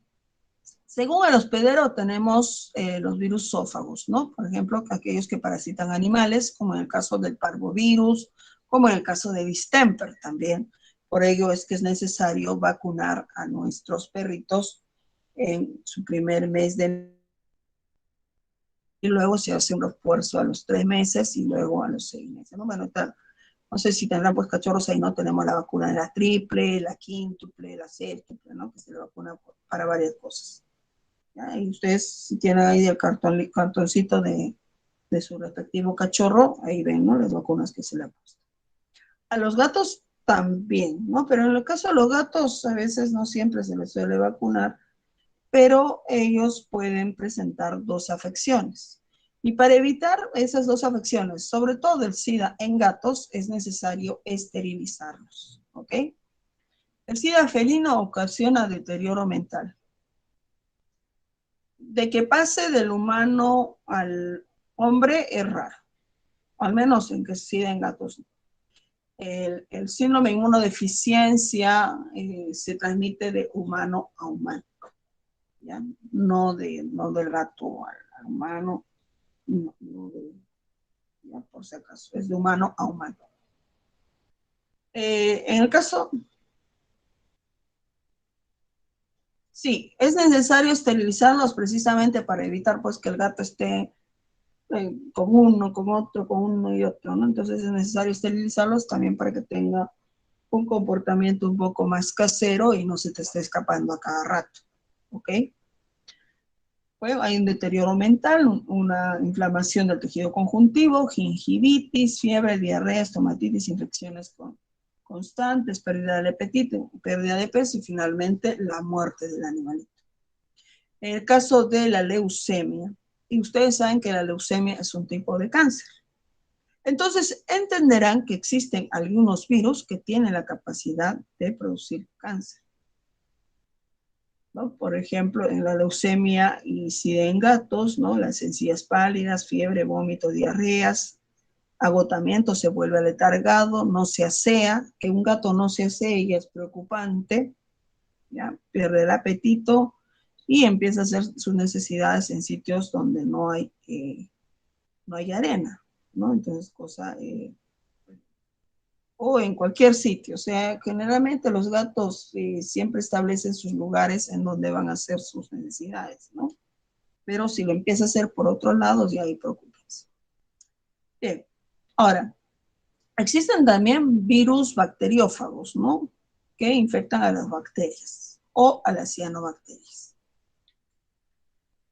según el hospedero tenemos los virus zófagos, ¿no? Por ejemplo, aquellos que parasitan animales, como en el caso del parvovirus, como en el caso de distemper también. Por ello es que es necesario vacunar a nuestros perritos en su primer mes de... Y luego se hace un refuerzo a los 3 meses y luego a los 6 meses, ¿no? Bueno, no sé si tendrán pues cachorros ahí, ¿no? Tenemos la vacuna de la triple, la quíntuple, la séptuple, ¿no? Que se le vacuna para varias cosas. ¿Ya? Y ustedes, si tienen ahí el cartoncito de su respectivo cachorro, ahí ven, ¿no? Las vacunas que se le han puesto. A los gatos también, ¿no? Pero en el caso de los gatos, a veces no siempre se les suele vacunar, pero ellos pueden presentar 2 afecciones. Y para evitar esas 2 afecciones, sobre todo el SIDA en gatos, es necesario esterilizarlos, ¿ok? El SIDA felino ocasiona deterioro mental. De que pase del humano al hombre es raro, al menos en que SIDA en gatos. El síndrome de inmunodeficiencia se transmite de humano a humano, ¿ya? No del gato al humano, no, ya por si acaso, es de humano a humano. En el caso, sí, es necesario esterilizarlos precisamente para evitar pues que el gato esté con uno, con otro, con uno y otro, ¿no? Entonces es necesario esterilizarlos también para que tenga un comportamiento un poco más casero y no se te esté escapando a cada rato, ¿ok? Bueno, hay un deterioro mental, una inflamación del tejido conjuntivo, gingivitis, fiebre, diarrea, estomatitis, infecciones constantes, pérdida del apetito, pérdida de peso y finalmente la muerte del animalito. En el caso de la leucemia, y ustedes saben que la leucemia es un tipo de cáncer, entonces entenderán que existen algunos virus que tienen la capacidad de producir cáncer, ¿no? Por ejemplo, en la leucemia y SIDA en gatos, ¿no? Las encías pálidas, fiebre, vómito, diarreas, agotamiento, se vuelve aletargado, no se asea, que un gato no se asee ya es preocupante, ¿ya? Pierde el apetito y empieza a hacer sus necesidades en sitios donde no hay arena, ¿no? Entonces, o en cualquier sitio, o sea, generalmente los gatos siempre establecen sus lugares en donde van a hacer sus necesidades, ¿no? Pero si lo empieza a hacer por otros lados, ya hay preocupación. Bien, ahora, existen también virus bacteriófagos, ¿no? Que infectan a las bacterias o a las cianobacterias.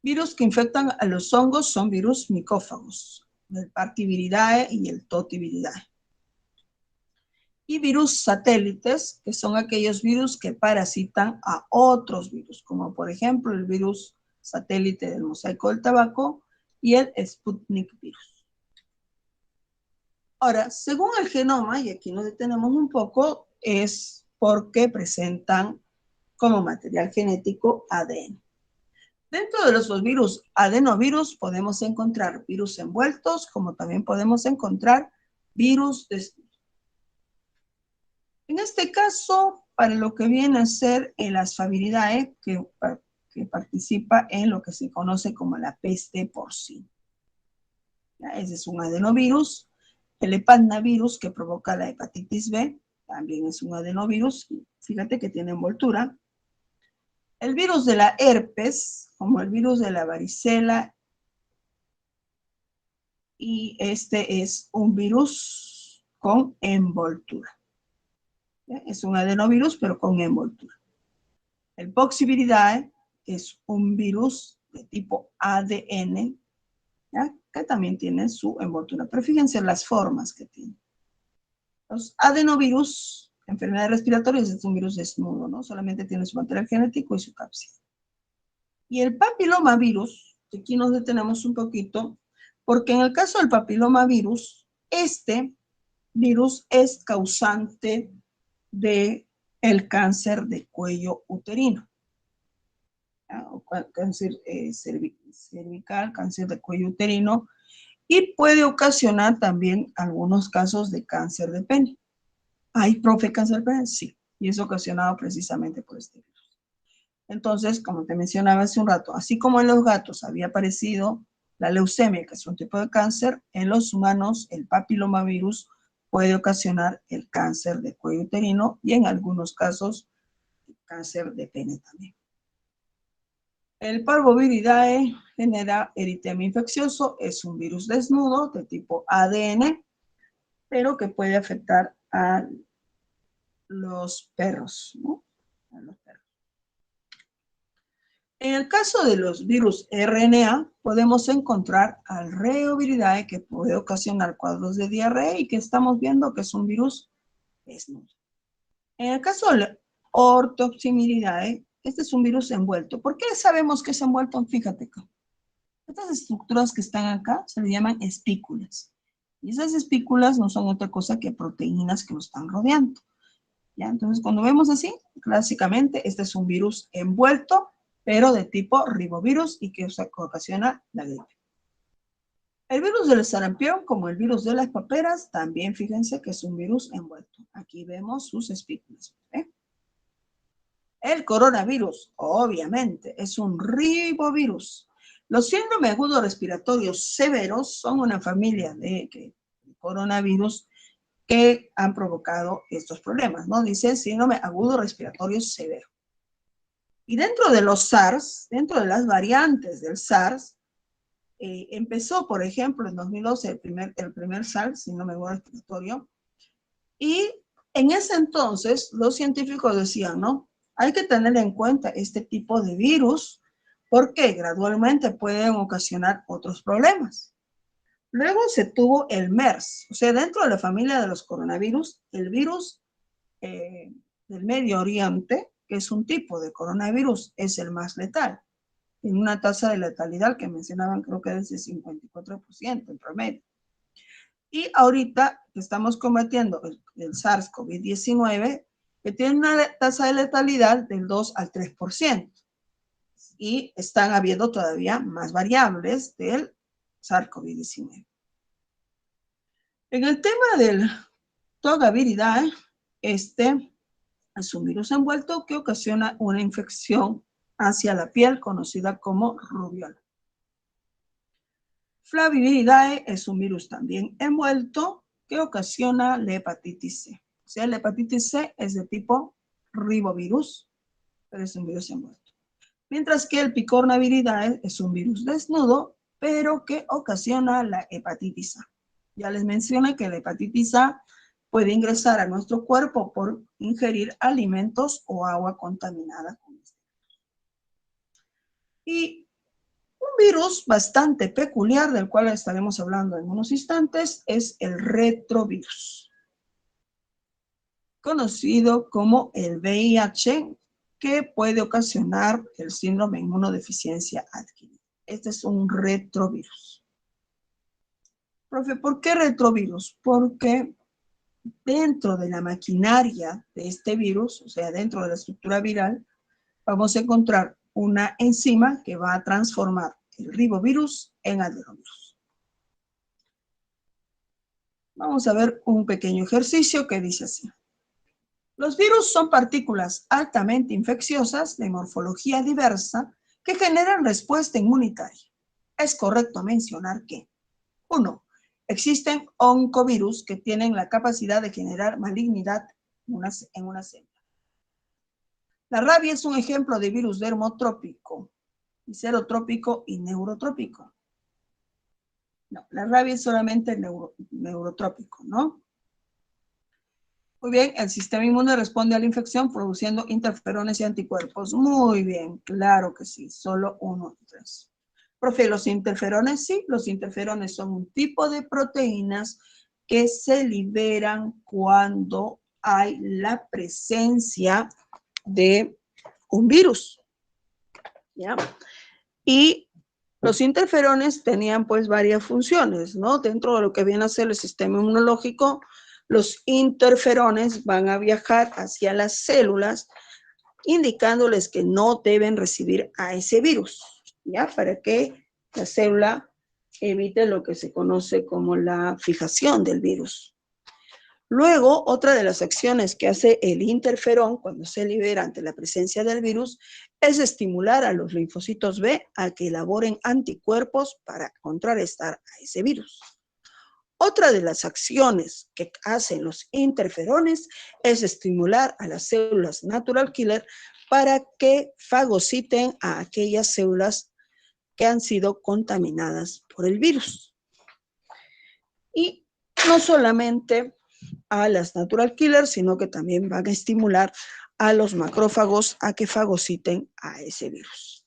Virus que infectan a los hongos son virus micófagos, el Partiviridae y el Totiviridae. Y virus satélites, que son aquellos virus que parasitan a otros virus, como por ejemplo el virus satélite del mosaico del tabaco y el Sputnik virus. Ahora, según el genoma, y aquí nos detenemos un poco, es porque presentan como material genético ADN. Dentro de los virus adenovirus podemos encontrar virus envueltos, como también podemos encontrar virus desnudos. En este caso, para lo que viene a ser el Asfaviridae, que participa en lo que se conoce como la peste porcina. Ese es un adenovirus. El hepadnavirus, que provoca la hepatitis B, también es un adenovirus. Fíjate que tiene envoltura. El virus de la herpes, como el virus de la varicela, y este es un virus con envoltura. Es un adenovirus, pero con envoltura. El Poxviridae es un virus de tipo ADN, ¿ya? Que también tiene su envoltura. Pero fíjense las formas que tiene. Los adenovirus, enfermedades respiratorias, es un virus desnudo, ¿no? Solamente tiene su material genético y su cápsida. Y el papilomavirus, aquí nos detenemos un poquito, porque en el caso del papilomavirus, este virus es causante de el cáncer de cuello uterino, o cáncer cervical, cáncer de cuello uterino, y puede ocasionar también algunos casos de cáncer de pene. ¿Hay, profe, cáncer de pene? Sí, y es ocasionado precisamente por este virus. Entonces, como te mencionaba hace un rato, así como en los gatos había aparecido la leucemia, que es un tipo de cáncer, en los humanos el papilomavirus puede ocasionar el cáncer de cuello uterino y en algunos casos el cáncer de pene también. El Parvoviridae genera eritema infeccioso, es un virus desnudo de tipo ADN, pero que puede afectar a los perros, ¿no? A los perros. En el caso de los virus RNA, podemos encontrar al Reoviridae, que puede ocasionar cuadros de diarrea y que estamos viendo que es un virus desnudo. En el caso del Orthopsimiridae, este es un virus envuelto. ¿Por qué sabemos que es envuelto? Fíjate acá. Estas estructuras que están acá se le llaman espículas. Y esas espículas no son otra cosa que proteínas que lo están rodeando. ¿Ya? Entonces, cuando vemos así, clásicamente este es un virus envuelto, pero de tipo ribovirus y que ocasiona la gripe. El virus del sarampión, como el virus de las paperas, también fíjense que es un virus envuelto. Aquí vemos sus espículas. El coronavirus, obviamente, es un ribovirus. Los síndromes agudos respiratorios severos son una familia de coronavirus que han provocado estos problemas, ¿no? Dice síndrome agudo respiratorio severo. Y dentro de los SARS, dentro de las variantes del SARS, empezó, por ejemplo, en 2012 el primer SARS, síndrome agudo respiratorio, y en ese entonces los científicos decían, ¿no? Hay que tener en cuenta este tipo de virus porque gradualmente pueden ocasionar otros problemas. Luego se tuvo el MERS, o sea, dentro de la familia de los coronavirus, el virus del Medio Oriente, que es un tipo de coronavirus, es el más letal. Tiene una tasa de letalidad que mencionaban, creo que es de 54% en promedio. Y ahorita estamos combatiendo el SARS-CoV-19, que tiene una tasa de letalidad del 2 al 3%. Y están habiendo todavía más variables del SARS-CoV-19. En el tema del Togaviridae, este es un virus envuelto que ocasiona una infección hacia la piel conocida como rubiola. Flaviviridae es un virus también envuelto que ocasiona la hepatitis C. O sea, la hepatitis C es de tipo ribovirus, pero es un virus envuelto. Mientras que el Picornaviridae es un virus desnudo, pero que ocasiona la hepatitis A. Ya les mencioné que la hepatitis A puede ingresar a nuestro cuerpo por ingerir alimentos o agua contaminada con este virus. Y un virus bastante peculiar, del cual estaremos hablando en unos instantes, es el retrovirus. conocido como el VIH, que puede ocasionar el síndrome de inmunodeficiencia adquirida. Este es un retrovirus. Profe, ¿por qué retrovirus? Porque dentro de la maquinaria de este virus, o sea, dentro de la estructura viral, vamos a encontrar una enzima que va a transformar el ribovirus en adenovirus. Vamos a ver un pequeño ejercicio que dice así. Los virus son partículas altamente infecciosas de morfología diversa que generan respuesta inmunitaria. Es correcto mencionar que 1. Existen oncovirus que tienen la capacidad de generar malignidad en una célula. La rabia es un ejemplo de virus dermotrópico, serotrópico y neurotrópico. No, la rabia es solamente neurotrópico, ¿no? Muy bien, el sistema inmune responde a la infección produciendo interferones y anticuerpos. Muy bien, claro que sí, solo 1 y 3. Profe, ¿los interferones? Sí, los interferones son un tipo de proteínas que se liberan cuando hay la presencia de un virus, ¿ya? Y los interferones tenían pues varias funciones, ¿no? Dentro de lo que viene a ser el sistema inmunológico, los interferones van a viajar hacia las células indicándoles que no deben recibir a ese virus, ¿ya? Para que la célula evite lo que se conoce como la fijación del virus. Luego, otra de las acciones que hace el interferón cuando se libera ante la presencia del virus es estimular a los linfocitos B a que elaboren anticuerpos para contrarrestar a ese virus. Otra de las acciones que hacen los interferones es estimular a las células natural killer para que fagociten a aquellas células que han sido contaminadas por el virus. Y no solamente a las natural killers, sino que también van a estimular a los macrófagos a que fagociten a ese virus.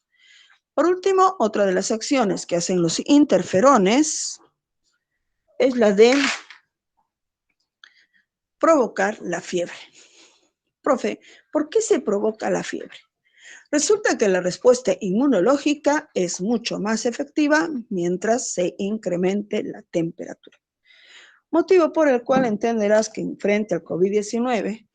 Por último, otra de las acciones que hacen los interferones es la de provocar la fiebre. Profe, ¿por qué se provoca la fiebre? Resulta que la respuesta inmunológica es mucho más efectiva mientras se incremente la temperatura. Motivo por el cual entenderás que frente al COVID-19,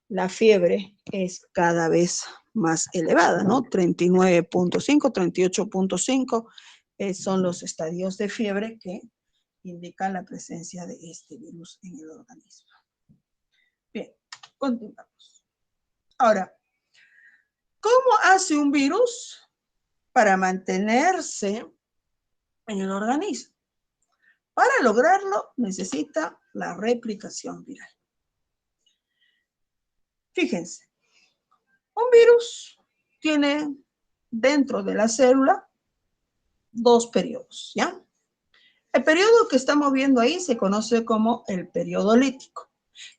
la fiebre es cada vez más elevada, ¿no? 39.5, 38.5 son los estadios de fiebre que indican la presencia de este virus en el organismo. Bien, continuamos. Ahora, ¿cómo hace un virus para mantenerse en el organismo? Para lograrlo necesita la replicación viral. Fíjense, un virus tiene dentro de la célula 2 periodos, ¿ya? El periodo que estamos viendo ahí se conoce como el periodo lítico,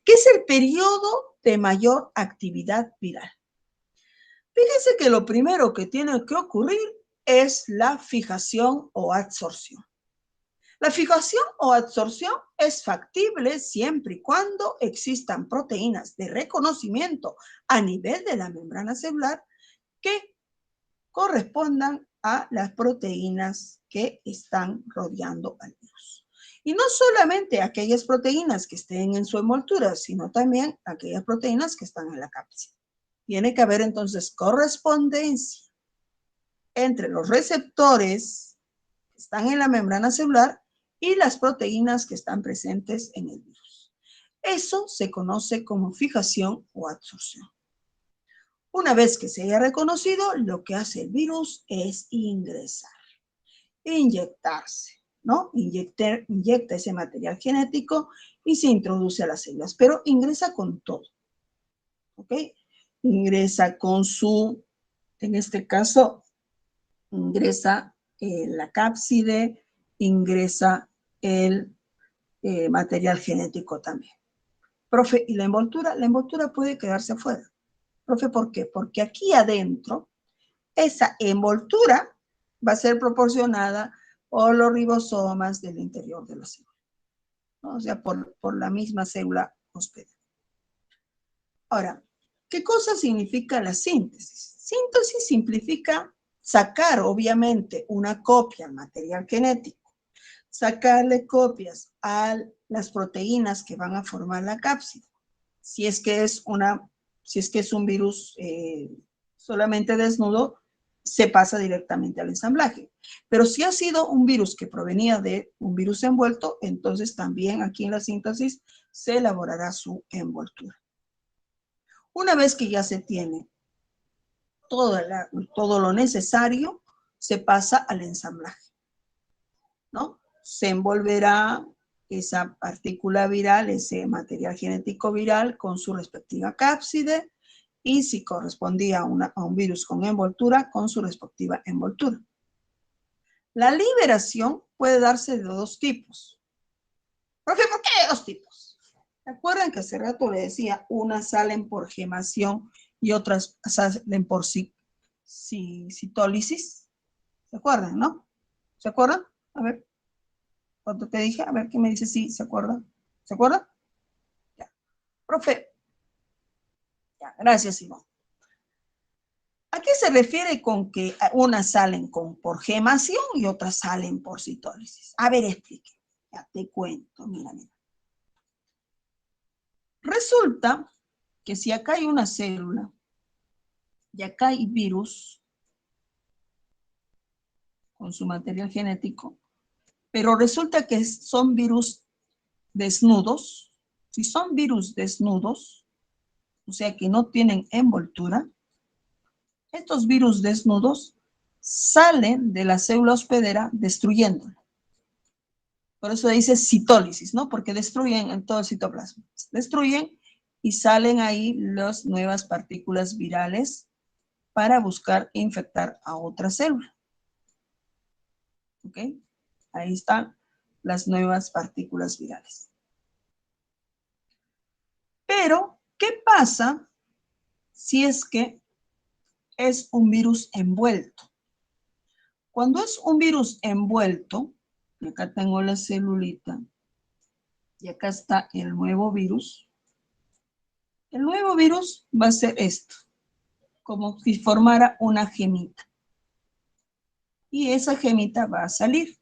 que es el periodo de mayor actividad viral. Fíjense que lo primero que tiene que ocurrir es la fijación o absorción. La fijación o absorción es factible siempre y cuando existan proteínas de reconocimiento a nivel de la membrana celular que correspondan a las proteínas que están rodeando al virus. Y no solamente aquellas proteínas que estén en su envoltura, sino también aquellas proteínas que están en la cápside. Tiene que haber entonces correspondencia entre los receptores que están en la membrana celular y las proteínas que están presentes en el virus. Eso se conoce como fijación o absorción. Una vez que se haya reconocido, lo que hace el virus es ingresar, inyectarse, ¿no? Inyecta ese material genético y se introduce a las células, pero ingresa con todo, ¿ok? Ingresa con su, en este caso, ingresa la cápside, ingresa el material genético también. Profe, ¿y la envoltura? La envoltura puede quedarse afuera. Profe, ¿por qué? Porque aquí adentro, esa envoltura va a ser proporcionada por los ribosomas del interior de la célula, ¿no? O sea, por la misma célula hospedada. Ahora, ¿qué cosa significa la síntesis? Síntesis significa sacar, obviamente, una copia al material genético, sacarle copias a las proteínas que van a formar la cápsida. Si es que es un virus solamente desnudo, se pasa directamente al ensamblaje. Pero si ha sido un virus que provenía de un virus envuelto, entonces también aquí en la síntesis se elaborará su envoltura. Una vez que ya se tiene todo lo necesario, se pasa al ensamblaje, ¿no? Se envolverá esa partícula viral, ese material genético viral con su respectiva cápside, y si correspondía a un virus con envoltura, con su respectiva envoltura. La liberación puede darse de dos tipos. Profe, ¿por qué de dos tipos? ¿Recuerdan que hace rato le decía, unas salen por gemación y otras salen por citólisis? ¿Se acuerdan, no? ¿Se acuerdan? A ver, cuando te dije, a ver, ¿qué me dice? Sí, ¿se acuerdan? ¿Se acuerdan? Ya. Profe. Ya, gracias, Simón. ¿A qué se refiere con que unas salen por gemación y otras salen por citólisis? A ver, explique. Ya te cuento, mira. Resulta que si acá hay una célula y acá hay virus con su material genético, pero resulta que son virus desnudos. Si son virus desnudos, o sea que no tienen envoltura, estos virus desnudos salen de la célula hospedera destruyéndola. Por eso dice citólisis, ¿no? Porque destruyen en todo el citoplasma. Destruyen y salen ahí las nuevas partículas virales para buscar infectar a otra célula. ¿Ok? Ahí están las nuevas partículas virales. Pero, ¿qué pasa si es que es un virus envuelto? Cuando es un virus envuelto, acá tengo la celulita, y acá está el nuevo virus. El nuevo virus va a ser esto, como si formara una gemita. Y esa gemita va a salir.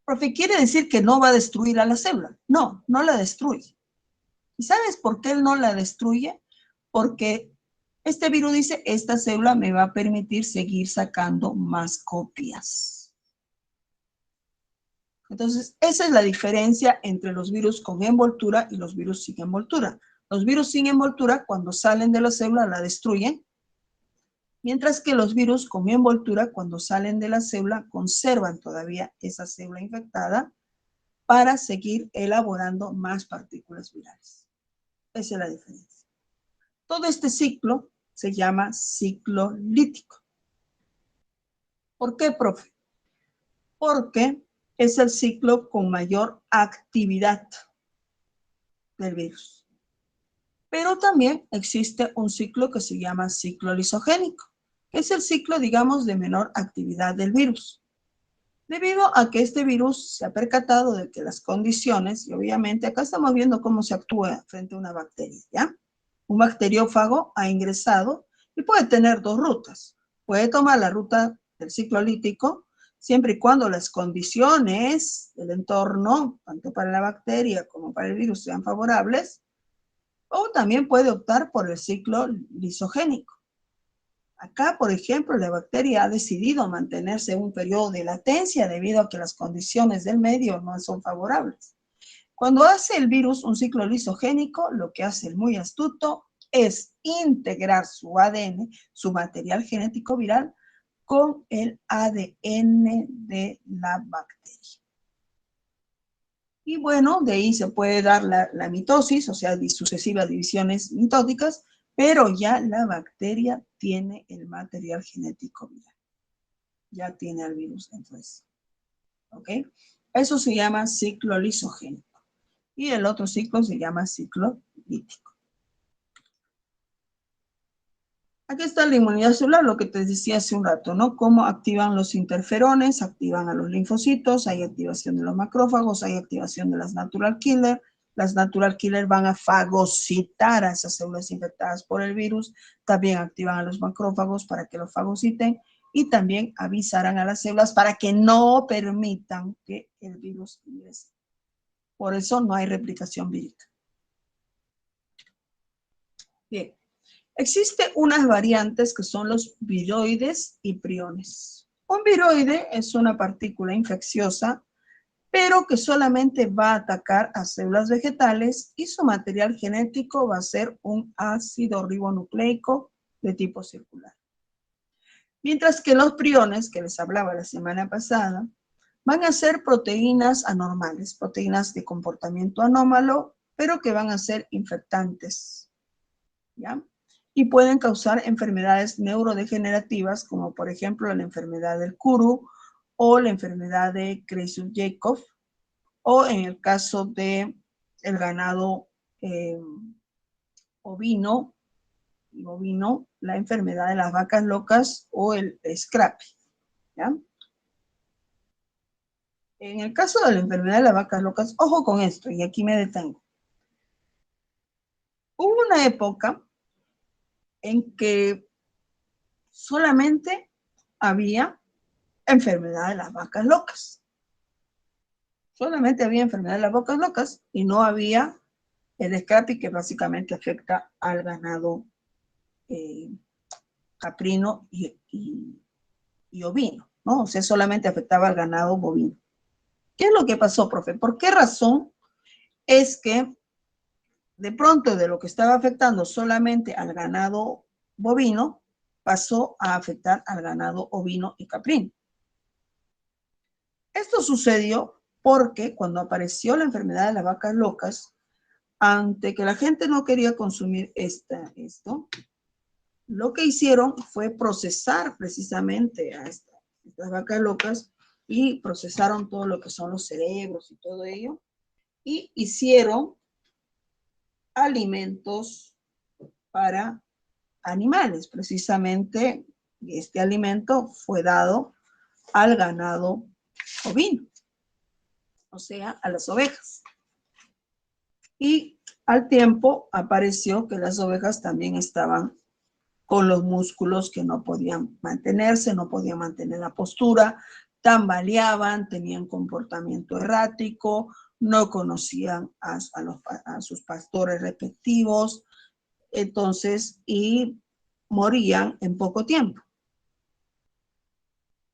Profe, ¿quiere decir que no va a destruir a la célula? No, no la destruye. ¿Y sabes por qué él no la destruye? Porque este virus dice, esta célula me va a permitir seguir sacando más copias. Entonces, esa es la diferencia entre los virus con envoltura y los virus sin envoltura. Los virus sin envoltura, cuando salen de la célula, la destruyen, mientras que los virus con envoltura, cuando salen de la célula, conservan todavía esa célula infectada para seguir elaborando más partículas virales. Esa es la diferencia. Todo este ciclo se llama ciclo lítico. ¿Por qué, profe? Porque es el ciclo con mayor actividad del virus. Pero también existe un ciclo que se llama ciclo lisogénico. Es el ciclo, digamos, de menor actividad del virus. Debido a que este virus se ha percatado de que las condiciones, y obviamente acá estamos viendo cómo se actúa frente a una bacteria, ¿ya? Un bacteriófago ha ingresado y puede tener dos rutas. Puede tomar la ruta del ciclo lítico, siempre y cuando las condiciones del entorno, tanto para la bacteria como para el virus, sean favorables, o también puede optar por el ciclo lisogénico. Acá, por ejemplo, la bacteria ha decidido mantenerse en un periodo de latencia debido a que las condiciones del medio no son favorables. Cuando hace el virus un ciclo lisogénico, lo que hace el muy astuto es integrar su ADN, su material genético viral, con el ADN de la bacteria. Y bueno, de ahí se puede dar la mitosis, o sea, sucesivas divisiones mitóticas, pero ya la bacteria tiene el material genético viral. Ya tiene al virus dentro de sí. ¿Ok? Eso se llama ciclo lisogénico. Y el otro ciclo se llama ciclo lítico. Aquí está la inmunidad celular, lo que te decía hace un rato, ¿no? Cómo activan los interferones, activan a los linfocitos, hay activación de los macrófagos, hay activación de las natural killer, Las natural killer van a fagocitar a esas células infectadas por el virus, también activan a los macrófagos para que los fagociten y también avisarán a las células para que no permitan que el virus ingrese. Por eso no hay replicación vírica. Bien, existen unas variantes que son los viroides y priones. Un viroide es una partícula infecciosa, pero que solamente va a atacar a células vegetales y su material genético va a ser un ácido ribonucleico de tipo circular. Mientras que los priones, que les hablaba la semana pasada, van a ser proteínas anormales, proteínas de comportamiento anómalo, pero que van a ser infectantes, ¿ya? Y pueden causar enfermedades neurodegenerativas, como por ejemplo la enfermedad del Kuru o la enfermedad de Krasov-Jacob, o en el caso de el ganado ovino, la enfermedad de las vacas locas o el scrappy, ¿ya? En el caso de la enfermedad de las vacas locas, ojo con esto, y aquí me detengo. Hubo una época en que solamente había enfermedad de las vacas locas. Solamente había enfermedad de las vacas locas y no había el scrappy, que básicamente afecta al ganado caprino y ovino, ¿no? O sea, solamente afectaba al ganado bovino. ¿Qué es lo que pasó, profe? ¿Por qué razón es que de pronto de lo que estaba afectando solamente al ganado bovino, pasó a afectar al ganado ovino y caprino? Esto sucedió porque cuando apareció la enfermedad de las vacas locas, ante que la gente no quería consumir esto, lo que hicieron fue procesar precisamente a estas vacas locas y procesaron todo lo que son los cerebros y todo ello, y hicieron alimentos para animales. Precisamente este alimento fue dado al ganado ovino, o sea, a las ovejas. Y al tiempo apareció que las ovejas también estaban con los músculos que no podían mantenerse, no podían mantener la postura, tambaleaban, tenían comportamiento errático, no conocían a sus pastores respectivos, entonces, y morían en poco tiempo.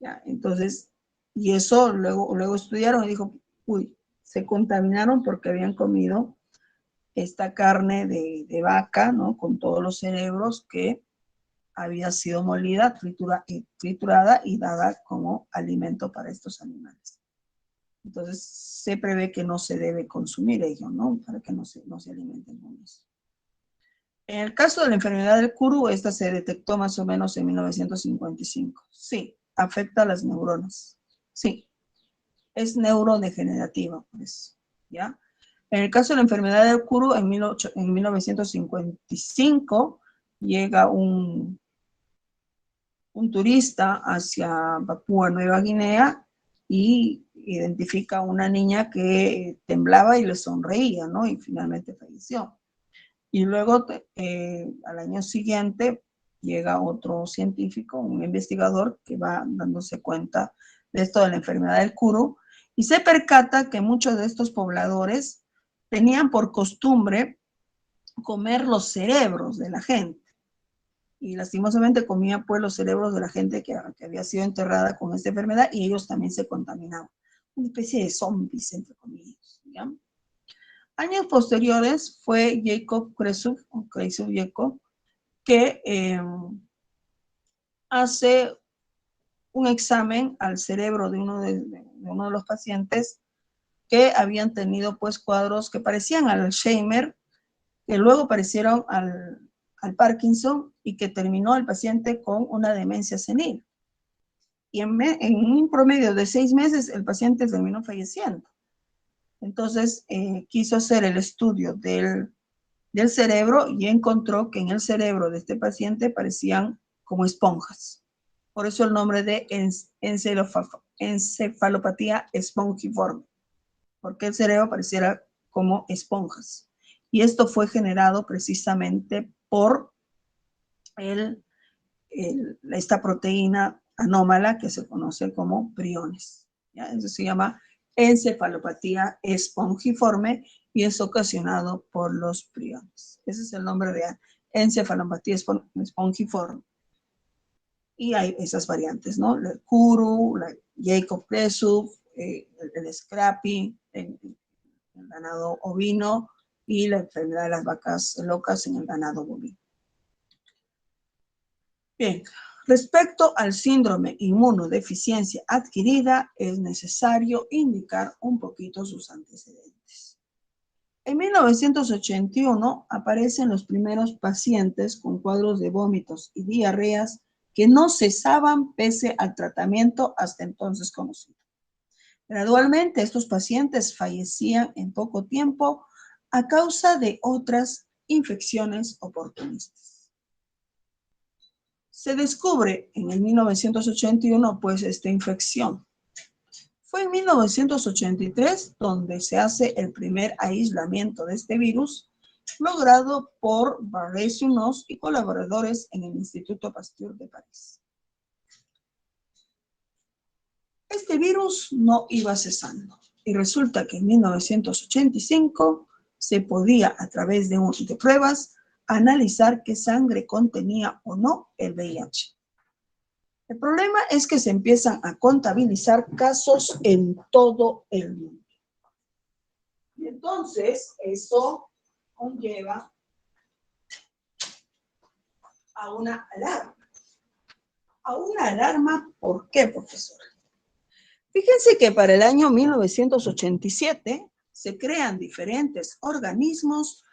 ¿Ya? Entonces, y eso luego estudiaron y dijo, uy, se contaminaron porque habían comido esta carne de vaca, ¿no? Con todos los cerebros que había sido molida, triturada y dada como alimento para estos animales. Entonces, se prevé que no se debe consumir ello, ¿no? Para que no se alimenten con eso. En el caso de la enfermedad del Kuru, esta se detectó más o menos en 1955. Sí, afecta a las neuronas. Sí, es neurodegenerativa, pues, ¿ya? En el caso de la enfermedad del Kuru, en 1955 llega un turista hacia Papúa Nueva Guinea y identifica a una niña que temblaba y le sonreía, ¿no? Y finalmente falleció. Y luego, al año siguiente, llega otro científico, un investigador, que va dándose cuenta de esto de la enfermedad del Kuru, y se percata que muchos de estos pobladores tenían por costumbre comer los cerebros de la gente. Y lastimosamente comía pues los cerebros de la gente que había sido enterrada con esta enfermedad y ellos también se contaminaban. Una especie de zombies, entre comillas, ¿ya? Años posteriores fue Jacob Krasov-Jacob que hace un examen al cerebro de uno de los pacientes que habían tenido pues cuadros que parecían al Alzheimer, que luego parecieron al Parkinson y que terminó el paciente con una demencia senil. Y en un promedio de 6 meses el paciente terminó falleciendo. Entonces quiso hacer el estudio del cerebro y encontró que en el cerebro de este paciente parecían como esponjas. Por eso el nombre de encefalopatía espongiforme, porque el cerebro pareciera como esponjas. Y esto fue generado precisamente por esta proteína anómala que se conoce como priones. ¿Ya? Eso se llama encefalopatía espongiforme y es ocasionado por los priones. Ese es el nombre real, encefalopatía espongiforme. Y hay esas variantes, ¿no? La Kuru, la Jacob-Kressov, el Scrappy, el ganado ovino y la enfermedad de las vacas locas en el ganado bovino. Bien, respecto al síndrome inmunodeficiencia adquirida, es necesario indicar un poquito sus antecedentes. En 1981 aparecen los primeros pacientes con cuadros de vómitos y diarreas que no cesaban pese al tratamiento hasta entonces conocido. Gradualmente, estos pacientes fallecían en poco tiempo a causa de otras infecciones oportunistas. Se descubre en el 1981, pues, esta infección. Fue en 1983 donde se hace el primer aislamiento de este virus, logrado por Barré-Sinoz y colaboradores en el Instituto Pasteur de París. Este virus no iba cesando y resulta que en 1985 se podía, a través de pruebas, analizar qué sangre contenía o no el VIH. El problema es que se empiezan a contabilizar casos en todo el mundo. Y entonces eso conlleva a una alarma. ¿A una alarma por qué, profesora? Fíjense que para el año 1987 se crean diferentes organismos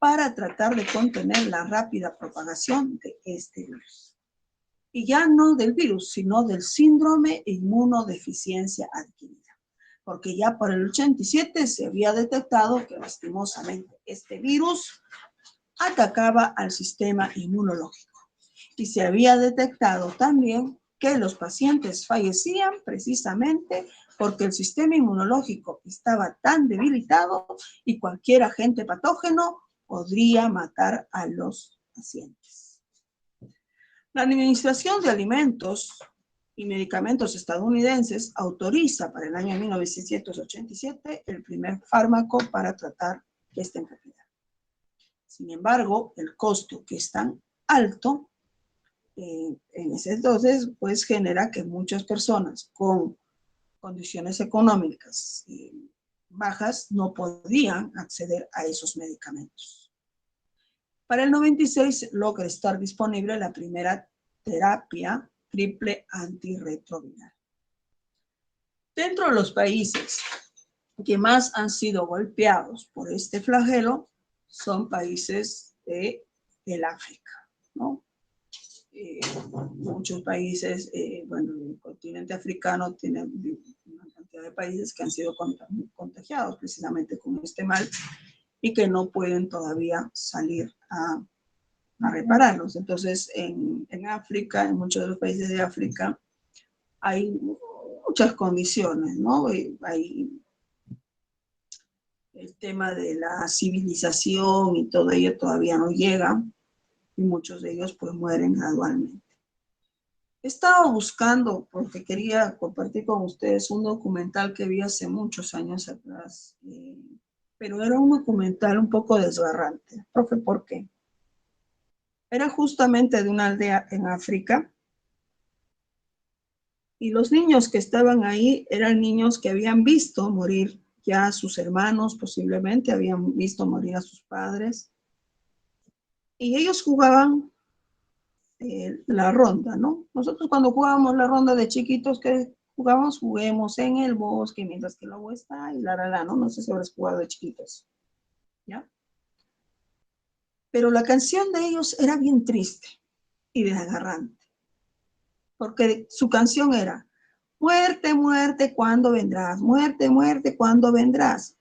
para tratar de contener la rápida propagación de este virus. Y ya no del virus, sino del síndrome inmunodeficiencia adquirida. Porque ya por el 87 se había detectado que lastimosamente este virus atacaba al sistema inmunológico. Y se había detectado también que los pacientes fallecían precisamente porque el sistema inmunológico estaba tan debilitado y cualquier agente patógeno podría matar a los pacientes. La Administración de Alimentos y Medicamentos estadounidenses autoriza para el año 1987 el primer fármaco para tratar esta enfermedad. Sin embargo, el costo, que es tan alto, en ese entonces, pues genera que muchas personas con condiciones económicas bajas no podían acceder a esos medicamentos. Para el 96 logra estar disponible la primera terapia triple antirretroviral. Dentro de los países que más han sido golpeados por este flagelo son países del África, ¿no? Muchos países, bueno, el continente africano tiene una cantidad de países que han sido contagiados precisamente con este mal y que no pueden todavía salir a repararlos. Entonces, en África, en muchos de los países de África, hay muchas condiciones, ¿no? Hay el tema de la civilización y todo ello todavía no llega y muchos de ellos pues mueren gradualmente. Estaba buscando, porque quería compartir con ustedes un documental que vi hace muchos años atrás, pero era un documental un poco desgarrante. Profe, ¿por qué? Era justamente de una aldea en África y los niños que estaban ahí eran niños que habían visto morir ya a sus hermanos, posiblemente habían visto morir a sus padres, y ellos jugaban la ronda, ¿no? Nosotros cuando jugábamos la ronda de chiquitos, que jugábamos, juguemos en el bosque mientras que el agua está y la, ¿no? No sé si habrás jugado de chiquitos, ¿ya? Pero la canción de ellos era bien triste y desgarrante, porque su canción era: muerte, muerte, ¿cuándo vendrás? Muerte, muerte, ¿cuándo vendrás?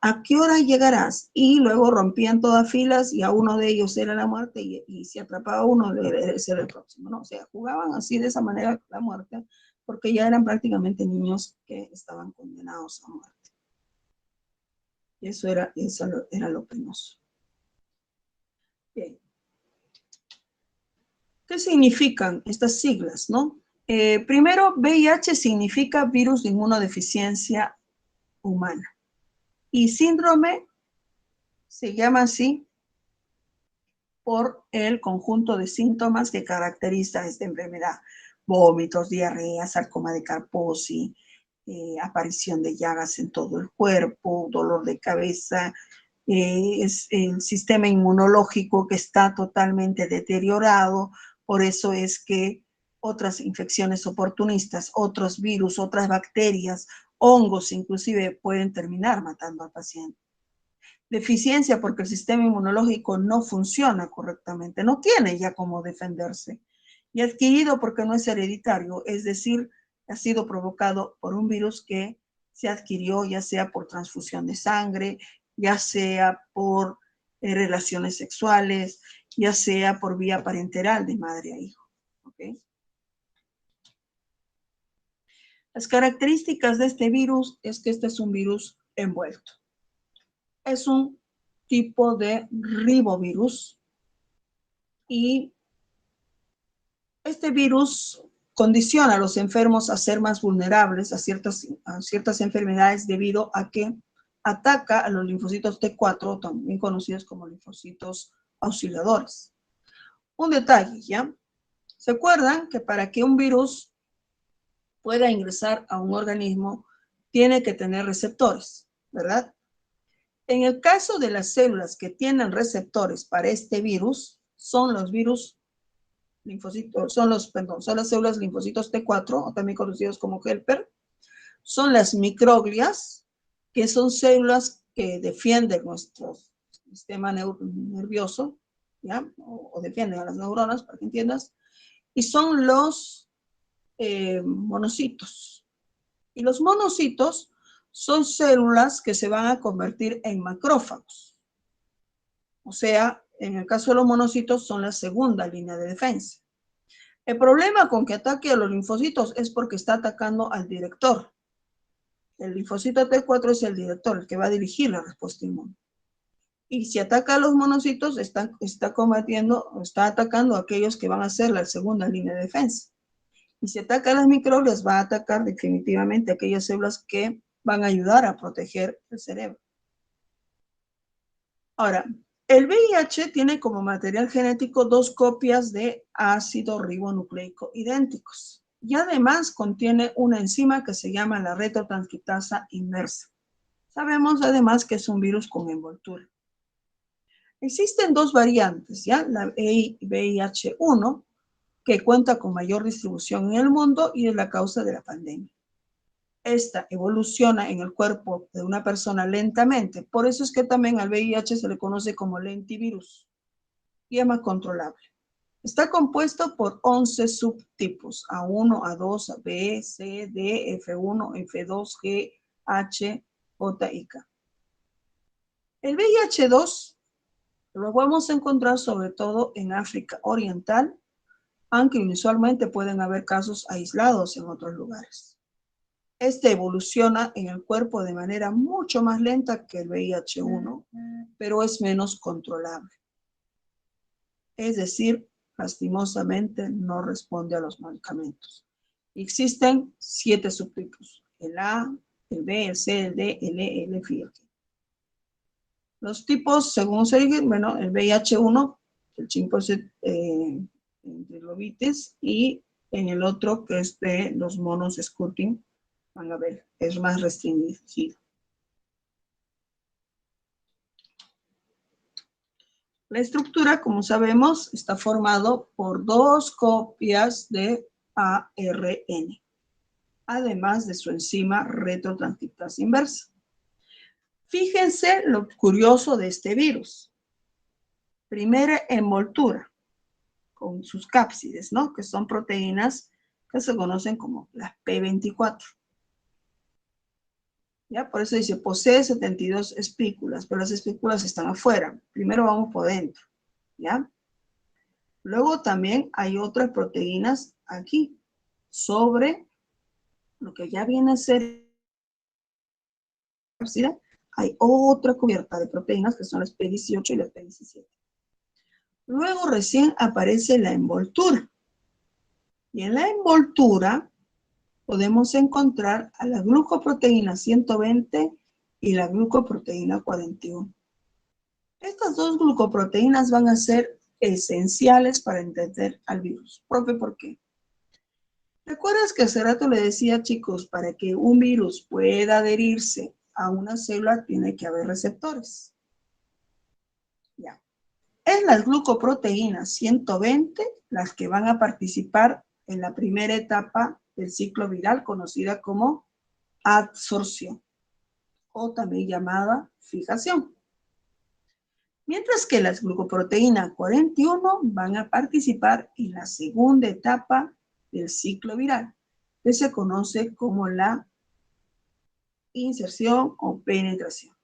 ¿A qué hora llegarás? Y luego rompían todas filas y a uno de ellos era la muerte y si atrapaba uno debe ser el próximo, ¿no? O sea, jugaban así de esa manera la muerte porque ya eran prácticamente niños que estaban condenados a muerte. Eso era lo penoso. Bien. ¿Qué significan estas siglas, no? Primero, VIH significa virus de inmunodeficiencia humana. Y síndrome se llama así por el conjunto de síntomas que caracteriza esta enfermedad. Vómitos, diarrea, sarcoma de Kaposi, aparición de llagas en todo el cuerpo, dolor de cabeza, es el sistema inmunológico que está totalmente deteriorado, por eso es que otras infecciones oportunistas, otros virus, otras bacterias, hongos inclusive pueden terminar matando al paciente. Deficiencia porque el sistema inmunológico no funciona correctamente, no tiene ya cómo defenderse. Y adquirido porque no es hereditario, es decir, ha sido provocado por un virus que se adquirió ya sea por transfusión de sangre, ya sea por relaciones sexuales, ya sea por vía parenteral de madre a hijo. ¿Okay? Las características de este virus es que este es un virus envuelto. Es un tipo de ribovirus y este virus condiciona a los enfermos a ser más vulnerables a ciertas enfermedades debido a que ataca a los linfocitos T4, también conocidos como linfocitos auxiliadores. Un detalle, ¿ya? ¿Se acuerdan que para que un virus pueda ingresar a un organismo tiene que tener receptores, ¿verdad? En el caso de las células que tienen receptores para este virus, son los virus linfocitos, son las células linfocitos T4, o también conocidos como helper, son las microglias, que son células que defienden nuestro sistema nervioso, ¿ya? O defienden a las neuronas, para que entiendas, y son los monocitos. Y los monocitos son células que se van a convertir en macrófagos. O sea, en el caso de los monocitos son la segunda línea de defensa. El problema con que ataque a los linfocitos es porque está atacando al director. El linfocito T4 es el director, el que va a dirigir la respuesta inmune. Y si ataca a los monocitos, está atacando a aquellos que van a ser la segunda línea de defensa. Y si ataca a las microglias, va a atacar definitivamente a aquellas células que van a ayudar a proteger el cerebro. Ahora, el VIH tiene como material genético 2 copias de ácido ribonucleico idénticos. Y además contiene una enzima que se llama la retrotranscriptasa inversa. Sabemos además que es un virus con envoltura. Existen 2 variantes, ¿ya? La VIH-1, que cuenta con mayor distribución en el mundo y es la causa de la pandemia. Esta evoluciona en el cuerpo de una persona lentamente. Por eso es que también al VIH se le conoce como lentivirus y es más controlable. Está compuesto por 11 subtipos, A1, A2, B, C, D, F1, F2, G, H, J y K. El VIH-2 lo vamos a encontrar sobre todo en África Oriental, aunque inusualmente pueden haber casos aislados en otros lugares. Este evoluciona en el cuerpo de manera mucho más lenta que el VIH-1, pero es menos controlable. Es decir, lastimosamente no responde a los medicamentos. Existen 7 subtipos: el A, el B, el C, el D, el E, el F y el G. Los tipos, según se dice, bueno, el VIH-1, el chikungunya enterovirus, y en el otro, que es de los monos Scurtin, van a ver, es más restringido. La estructura, como sabemos, está formado por 2 copias de ARN, además de su enzima retrotranscriptasa inversa. Fíjense lo curioso de este virus. Primera envoltura con sus cápsides, ¿no? Que son proteínas que se conocen como las P24. ¿Ya? Por eso dice, posee 72 espículas, pero las espículas están afuera. Primero vamos por dentro, ¿ya? Luego también hay otras proteínas aquí, sobre lo que ya viene a ser cápside, hay otra cubierta de proteínas que son las P18 y las P17. Luego recién aparece la envoltura. Y en la envoltura podemos encontrar a la glucoproteína 120 y la glucoproteína 41. Estas dos glucoproteínas van a ser esenciales para entender al virus. Profe, ¿por qué? ¿Recuerdas que hace rato le decía, chicos, para que un virus pueda adherirse a una célula tiene que haber receptores? Ya. Es las glucoproteínas 120 las que van a participar en la primera etapa del ciclo viral conocida como adsorción o también llamada fijación. Mientras que las glucoproteínas 41 van a participar en la segunda etapa del ciclo viral, que se conoce como la inserción o penetración.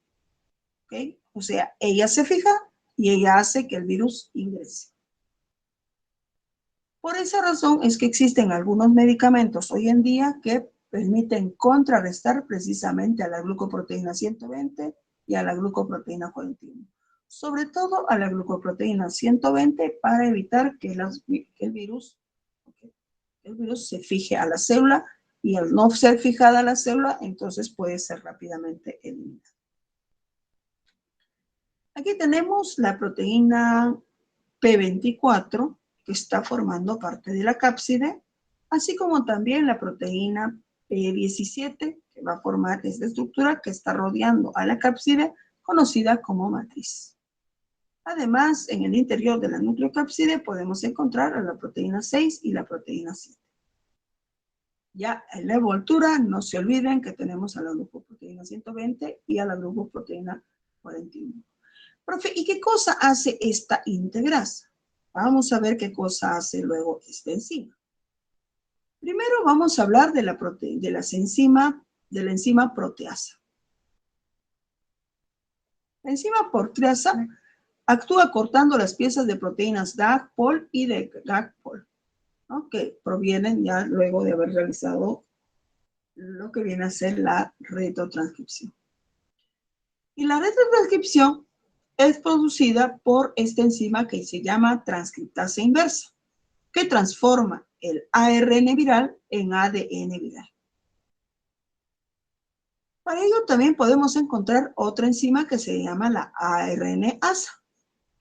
¿Okay? O sea, ella se fija y ella hace que el virus ingrese. Por esa razón es que existen algunos medicamentos hoy en día que permiten contrarrestar precisamente a la glucoproteína 120 y a la glucoproteína 41. Sobre todo a la glucoproteína 120 para evitar que el virus se fije a la célula y al no ser fijada a la célula, entonces puede ser rápidamente eliminada. Aquí tenemos la proteína P24, que está formando parte de la cápside, así como también la proteína P17, que va a formar esta estructura que está rodeando a la cápside, conocida como matriz. Además, en el interior de la nucleocápside podemos encontrar a la proteína 6 y la proteína 7. Ya en la envoltura, no se olviden que tenemos a la glucoproteína 120 y a la glucoproteína 41. Profe, ¿y qué cosa hace esta integrasa? Vamos a ver qué cosa hace luego esta enzima. Primero vamos a hablar de la enzima proteasa. La enzima proteasa actúa cortando las piezas de proteínas DAG-POL y de GAG-POL, ¿no? Que provienen ya luego de haber realizado lo que viene a ser la retrotranscripción. Y la retrotranscripción es producida por esta enzima que se llama transcriptasa inversa, que transforma el ARN viral en ADN viral. Para ello también podemos encontrar otra enzima que se llama la ARNasa.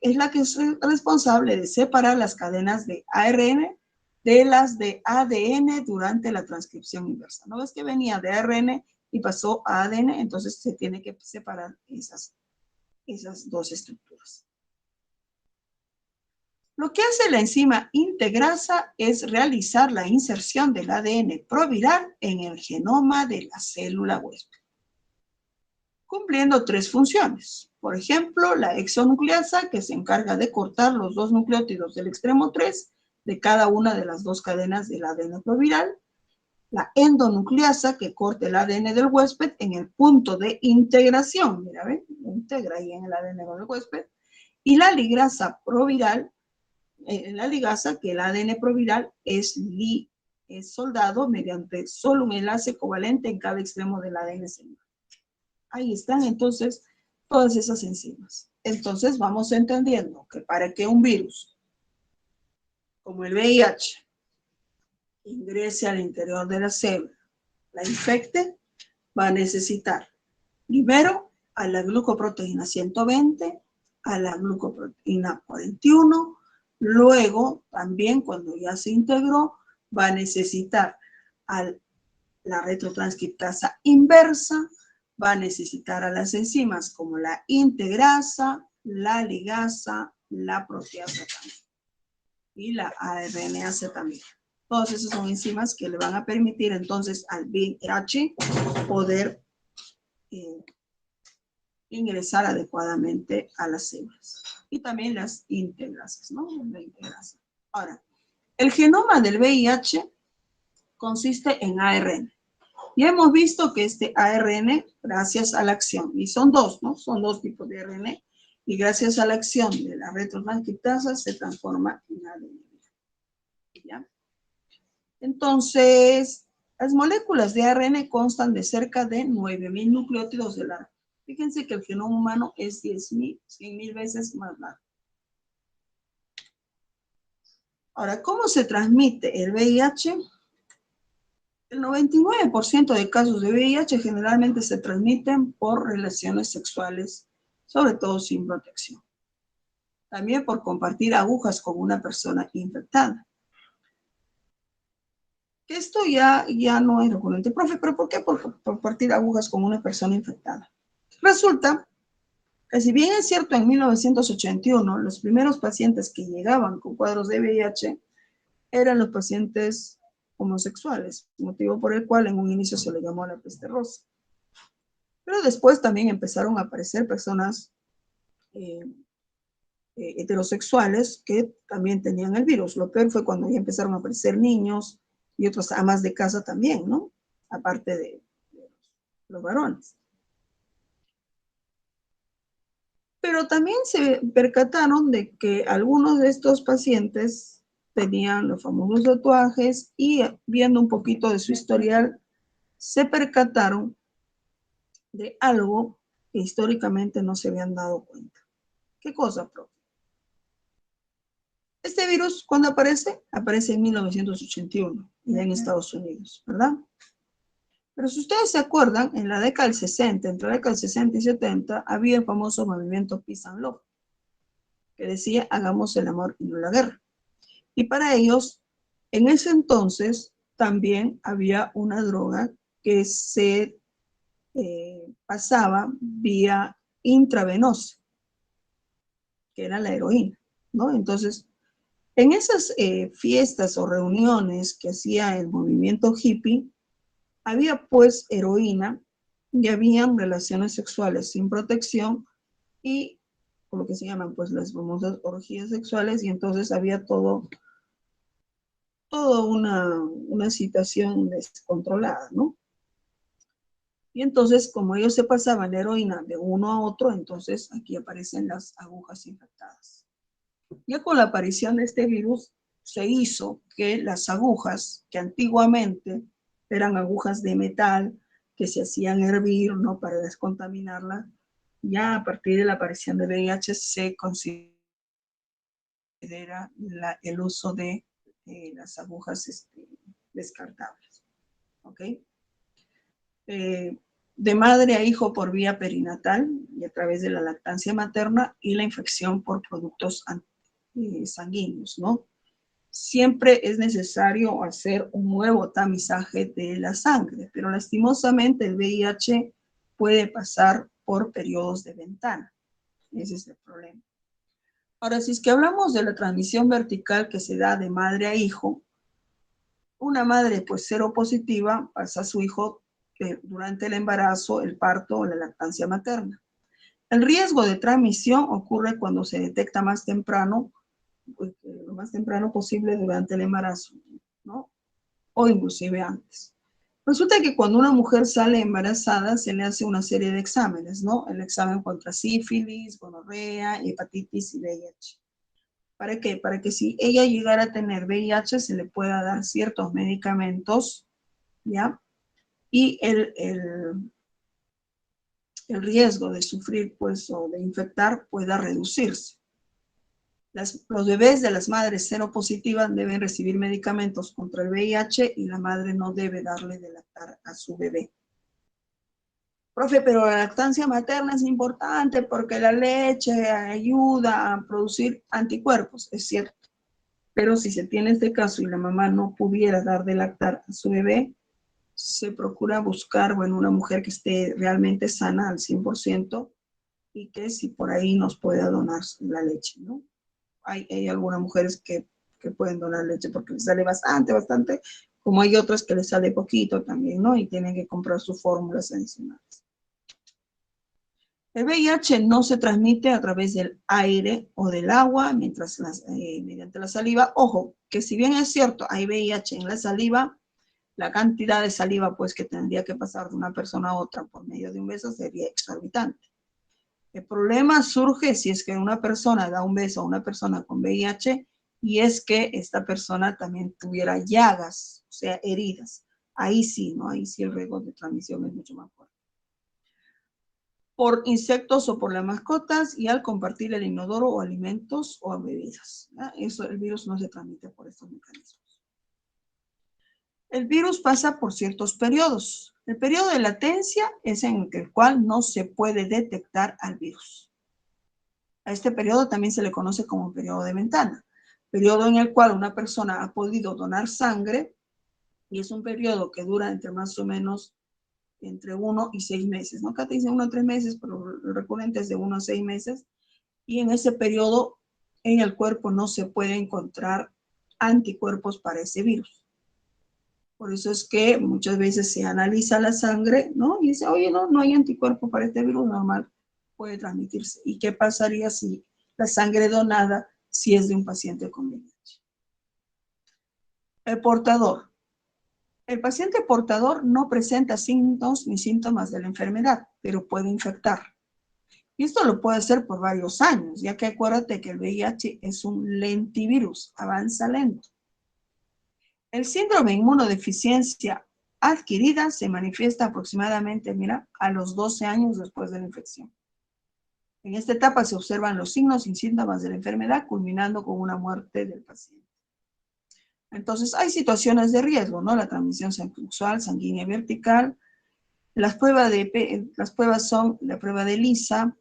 Es la que es responsable de separar las cadenas de ARN de las de ADN durante la transcripción inversa. ¿No ves que venía de ARN y pasó a ADN? Entonces se tiene que separar esas dos estructuras. Lo que hace la enzima integrasa es realizar la inserción del ADN proviral en el genoma de la célula huésped, cumpliendo tres funciones. Por ejemplo, la exonucleasa, que se encarga de cortar los dos nucleótidos del extremo 3 de cada una de las dos cadenas del ADN proviral. La endonucleasa, que corta el ADN del huésped en el punto de integración. Mira, ¿ven? Integra ahí en el ADN del huésped. Y la ligrasa proviral, la ligasa, que el ADN proviral es soldado mediante solo un enlace covalente en cada extremo del ADN celular. Ahí están entonces todas esas enzimas. Entonces vamos entendiendo que para que un virus como el VIH ingrese al interior de la célula, la infecte, va a necesitar primero a la glucoproteína 120, a la glucoproteína 41, luego también cuando ya se integró va a necesitar a la retrotranscriptasa inversa, va a necesitar a las enzimas como la integrasa, la ligasa, la proteasa también y la ARNasa también. Todas esas son enzimas que le van a permitir entonces al VIH poder ingresar adecuadamente a las células. Y también las integrasas, ¿no? La integrasa. Ahora, el genoma del VIH consiste en ARN. Ya hemos visto que este ARN, gracias a la acción, y son dos, ¿no? Son dos tipos de ARN, y gracias a la acción de la retrotranscriptasa se transforma en ADN. ¿Ya? Entonces, las moléculas de ARN constan de cerca de 9.000 nucleótidos de Fíjense que el genoma humano es 100.000 veces más largo. Ahora, ¿cómo se transmite el VIH? El 99% de casos de VIH generalmente se transmiten por relaciones sexuales, sobre todo sin protección. También por compartir agujas con una persona infectada. Esto ya no es recurrente. Profe, ¿pero por qué por compartir agujas con una persona infectada? Resulta que si bien es cierto en 1981 los primeros pacientes que llegaban con cuadros de VIH eran los pacientes homosexuales, motivo por el cual en un inicio se le llamó la peste rosa. Pero después también empezaron a aparecer personas heterosexuales que también tenían el virus. Lo peor fue cuando ya empezaron a aparecer niños y otras amas de casa también, ¿no? Aparte de los varones. Pero también se percataron de que algunos de estos pacientes tenían los famosos tatuajes y viendo un poquito de su historial, se percataron de algo que históricamente no se habían dado cuenta. ¿Qué cosa, profe? Este virus, ¿cuándo aparece? Aparece en 1981, ya en Estados Unidos, ¿verdad? Pero si ustedes se acuerdan, en la década del 60, entre la década del 60 y 70, había el famoso movimiento Peace and Love, que decía, hagamos el amor y no la guerra. Y para ellos, en ese entonces, también había una droga que se pasaba vía intravenosa, que era la heroína, ¿no? Entonces, en esas fiestas o reuniones que hacía el movimiento hippie, había pues heroína y habían relaciones sexuales sin protección y por lo que se llaman pues las famosas orgías sexuales, y entonces había toda una situación descontrolada, ¿no? Y entonces, como ellos se pasaban la heroína de uno a otro, entonces aquí aparecen las agujas infectadas. Ya con la aparición de este virus, se hizo que las agujas, que antiguamente eran agujas de metal, que se hacían hervir, ¿no?, para descontaminarla, ya a partir de la aparición de VIH se considera el uso de las agujas descartables. ¿Ok? De madre a hijo por vía perinatal y a través de la lactancia materna y la infección por productos sanguíneos, ¿no? Siempre es necesario hacer un nuevo tamizaje de la sangre, pero lastimosamente el VIH puede pasar por periodos de ventana. Ese es el problema. Ahora, si es que hablamos de la transmisión vertical que se da de madre a hijo, una madre pues seropositiva pasa a su hijo durante el embarazo, el parto o la lactancia materna. El riesgo de transmisión ocurre cuando se detecta más temprano, pues, lo más temprano posible durante el embarazo, ¿no? O inclusive antes. Resulta que cuando una mujer sale embarazada se le hace una serie de exámenes, ¿no? El examen contra sífilis, gonorrea, hepatitis y VIH. ¿Para qué? Para que si ella llegara a tener VIH se le pueda dar ciertos medicamentos, ¿ya? Y el riesgo de sufrir, pues, o de infectar pueda reducirse. Los bebés de las madres seropositivas deben recibir medicamentos contra el VIH y la madre no debe darle de lactar a su bebé. Profe, pero la lactancia materna es importante porque la leche ayuda a producir anticuerpos, es cierto. Pero si se tiene este caso y la mamá no pudiera dar de lactar a su bebé, se procura buscar, bueno, una mujer que esté realmente sana al 100% y que si por ahí nos pueda donar la leche, ¿no? Hay algunas mujeres que pueden donar leche porque les sale bastante, como hay otras que les sale poquito también, ¿no? Y tienen que comprar sus fórmulas adicionales. El VIH no se transmite a través del aire o del agua, mediante la saliva. Ojo, que si bien es cierto, hay VIH en la saliva, la cantidad de saliva pues que tendría que pasar de una persona a otra por medio de un beso sería exorbitante. El problema surge si es que una persona da un beso a una persona con VIH y es que esta persona también tuviera llagas, o sea, heridas. Ahí sí, ¿no? Ahí sí el riesgo de transmisión es mucho más fuerte. por insectos o por las mascotas y al compartir el inodoro o alimentos o bebidas. Eso, el virus no se transmite por estos mecanismos. El virus pasa por ciertos periodos. El periodo de latencia es en el cual no se puede detectar al virus. A este periodo también se le conoce como periodo de ventana, periodo en el cual una persona ha podido donar sangre y es un periodo que dura entre más o menos entre 1 y 6 meses, ¿no? Acá te dicen 1 a 3 meses, pero lo recurrente es de 1 a 6 meses. Y en ese periodo en el cuerpo no se puede encontrar anticuerpos para ese virus. Por eso es que muchas veces se analiza la sangre, ¿no? Y dice, oye, no hay anticuerpo para este virus, normal, puede transmitirse. ¿Y qué pasaría si la sangre donada, si es de un paciente con VIH? El portador. El paciente portador no presenta signos ni síntomas de la enfermedad, pero puede infectar. Y esto lo puede hacer por varios años, ya que acuérdate que el VIH es un lentivirus, avanza lento. El síndrome de inmunodeficiencia adquirida se manifiesta aproximadamente, a los 12 años después de la infección. En esta etapa se observan los signos y síntomas de la enfermedad, culminando con una muerte del paciente. Entonces, hay situaciones de riesgo, ¿no? La transmisión sexual, sanguínea vertical. Las pruebas son la prueba de ELISA.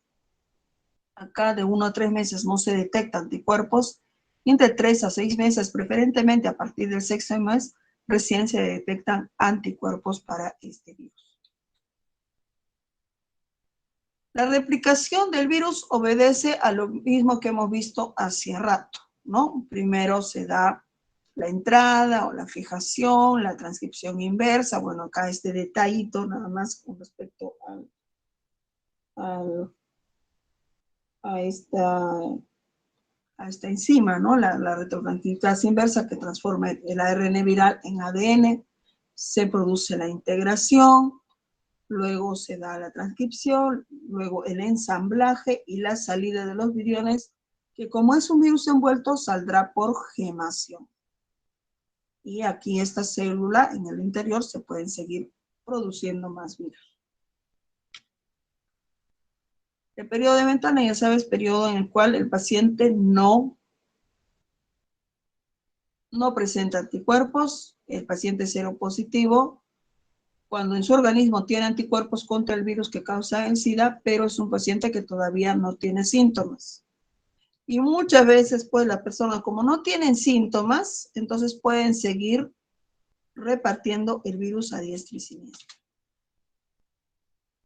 Acá de 1 a 3 meses no se detectan anticuerpos. Y entre 3 a 6 meses, preferentemente a partir del 6º mes, recién se detectan anticuerpos para este virus. La replicación del virus obedece a lo mismo que hemos visto hace rato, ¿no? Primero se da la entrada o la fijación, la transcripción inversa. Bueno, acá este detallito nada más con respecto a esta enzima, ¿no? La retrotranscriptasa inversa que transforma el ARN viral en ADN, se produce la integración, luego se da la transcripción, luego el ensamblaje y la salida de los viriones, que como es un virus envuelto, saldrá por gemación. Y aquí esta célula en el interior se pueden seguir produciendo más virus. El periodo de ventana, ya sabes, periodo en el cual el paciente no presenta anticuerpos, el paciente es seropositivo, cuando en su organismo tiene anticuerpos contra el virus que causa el SIDA, pero es un paciente que todavía no tiene síntomas. Y muchas veces, pues, la persona, como no tienen síntomas, entonces pueden seguir repartiendo el virus a diestra y siniestra.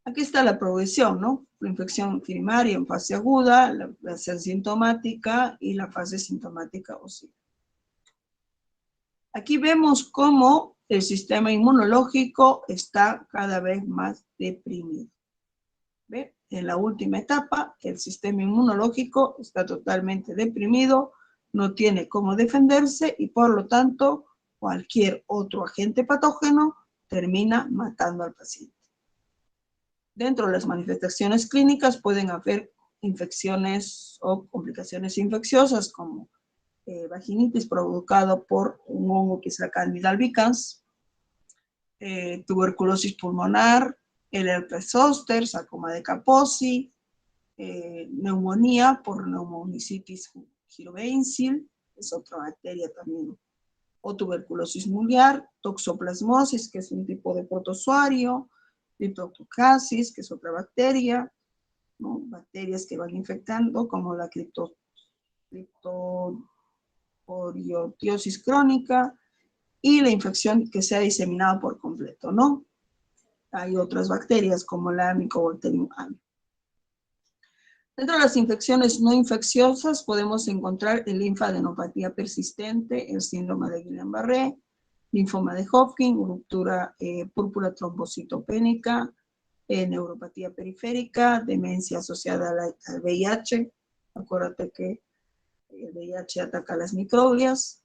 Aquí está la progresión, ¿no? La infección primaria en fase aguda, la fase asintomática y la fase sintomática o SIDA. Aquí vemos cómo el sistema inmunológico está cada vez más deprimido. ¿Ve? En la última etapa, el sistema inmunológico está totalmente deprimido, no tiene cómo defenderse y por lo tanto cualquier otro agente patógeno termina matando al paciente. Dentro de las manifestaciones clínicas pueden haber infecciones o complicaciones infecciosas como vaginitis provocado por un hongo que es la Candida albicans, tuberculosis pulmonar, el herpes zóster, sarcoma de Kaposi, neumonía por pneumocystis jirovecil, es otra bacteria también, o tuberculosis miliar, toxoplasmosis, que es un tipo de protozoario, criptococasis, que es otra bacteria, ¿no? Bacterias que van infectando, como la criptosporiotitis crónica, y la infección que se ha diseminado por completo, ¿no? Hay otras bacterias como la Mycobacterium avium. Dentro de las infecciones no infecciosas podemos encontrar el linfadenopatía persistente, el síndrome de Guillain-Barré, linfoma de Hodgkin, ruptura púrpura trombocitopénica, neuropatía periférica, demencia asociada al VIH. Acuérdate que el VIH ataca las microglias,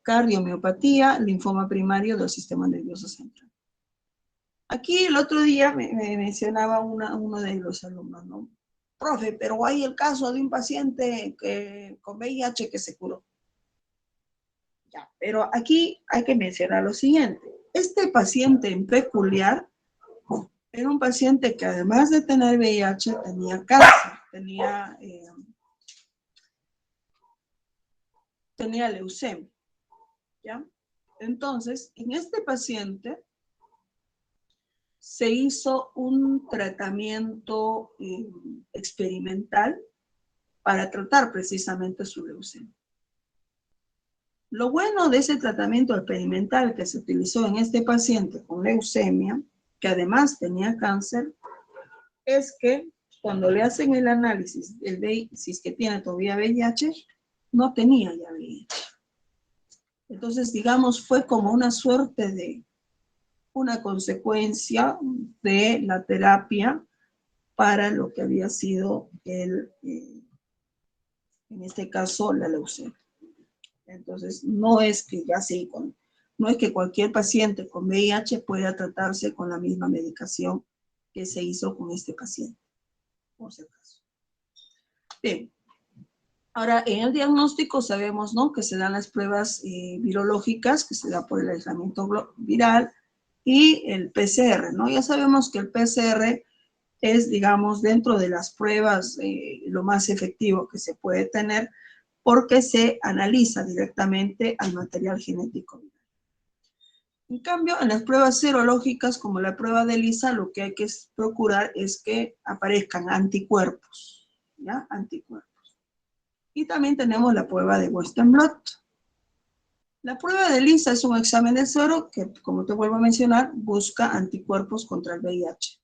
cardiomiopatía, linfoma primario del sistema nervioso central. Aquí el otro día me mencionaba uno de los alumnos, ¿no? Profe, pero hay el caso de un paciente con VIH que se curó. Ya, pero aquí hay que mencionar lo siguiente. Este paciente en peculiar Era un paciente que además de tener VIH tenía cáncer, tenía leucemia, ¿ya? Entonces, en este paciente se hizo un tratamiento experimental para tratar precisamente su leucemia. Lo bueno de ese tratamiento experimental que se utilizó en este paciente con leucemia, que además tenía cáncer, es que cuando le hacen el análisis del VIH, si es que tiene todavía VIH, no tenía ya VIH. Entonces, digamos, fue como una suerte de una consecuencia de la terapia para lo que había sido en este caso, la leucemia. Entonces, no es que no es que cualquier paciente con VIH pueda tratarse con la misma medicación que se hizo con este paciente, por si acaso. Bien. Ahora, en el diagnóstico sabemos, ¿no?, que se dan las pruebas virológicas, que se da por el aislamiento viral, y el PCR, ¿no? Ya sabemos que el PCR es, digamos, dentro de las pruebas lo más efectivo que se puede tener, porque se analiza directamente al material genético. En cambio, en las pruebas serológicas, como la prueba de ELISA, lo que hay que procurar es que aparezcan anticuerpos, ¿ya? Anticuerpos. Y también tenemos la prueba de Western blot. La prueba de ELISA es un examen de suero que, como te vuelvo a mencionar, busca anticuerpos contra el VIH.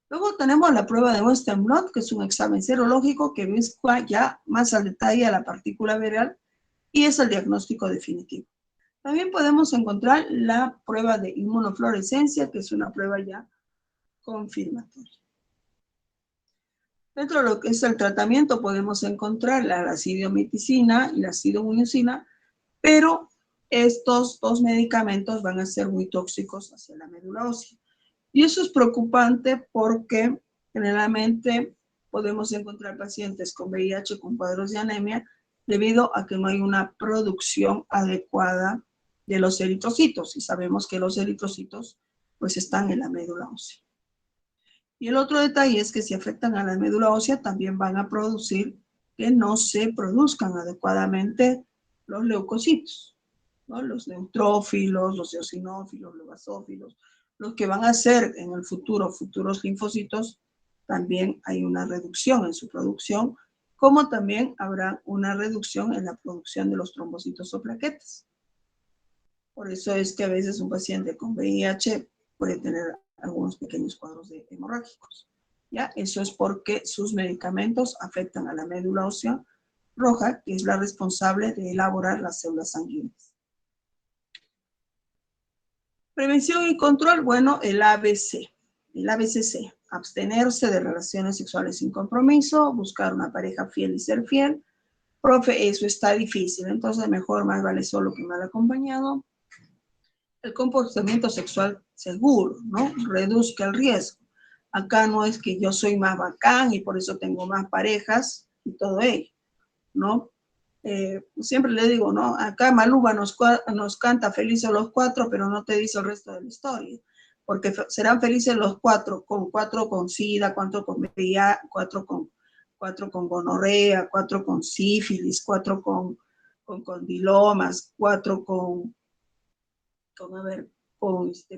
Luego tenemos la prueba de Western blot, que es un examen serológico que busca ya más al detalle a la partícula viral y es el diagnóstico definitivo. También podemos encontrar la prueba de inmunofluorescencia, que es una prueba ya confirmatoria. Dentro de lo que es el tratamiento podemos encontrar la acidomiticina y la acidomucina, pero estos dos medicamentos van a ser muy tóxicos hacia la médula ósea. Y eso es preocupante porque generalmente podemos encontrar pacientes con VIH con cuadros de anemia debido a que no hay una producción adecuada de los eritrocitos. Y sabemos que los eritrocitos pues están en la médula ósea. Y el otro detalle es que si afectan a la médula ósea también van a producir que no se produzcan adecuadamente los leucocitos, ¿no? Los neutrófilos, los eosinófilos, los basófilos, los que van a ser en el futuro futuros linfocitos, también hay una reducción en su producción, como también habrá una reducción en la producción de los trombocitos o plaquetas. Por eso es que a veces un paciente con VIH puede tener algunos pequeños cuadros hemorrágicos, ¿ya? Eso es porque sus medicamentos afectan a la médula ósea roja, que es la responsable de elaborar las células sanguíneas. Prevención y control, bueno, el ABC, el ABCC, abstenerse de relaciones sexuales sin compromiso, buscar una pareja fiel y ser fiel. Profe, eso está difícil, entonces mejor más vale solo que mal acompañado. El comportamiento sexual seguro, ¿no? Reduzca el riesgo. Acá no es que yo soy más bacán y por eso tengo más parejas y todo ello, ¿no? Siempre le digo, ¿no? Acá Maluma nos canta felices los cuatro, pero no te dice el resto de la historia, porque serán felices los cuatro con SIDA, cuatro con VIH, cuatro con gonorrea, cuatro con sífilis, cuatro con condilomas, cuatro con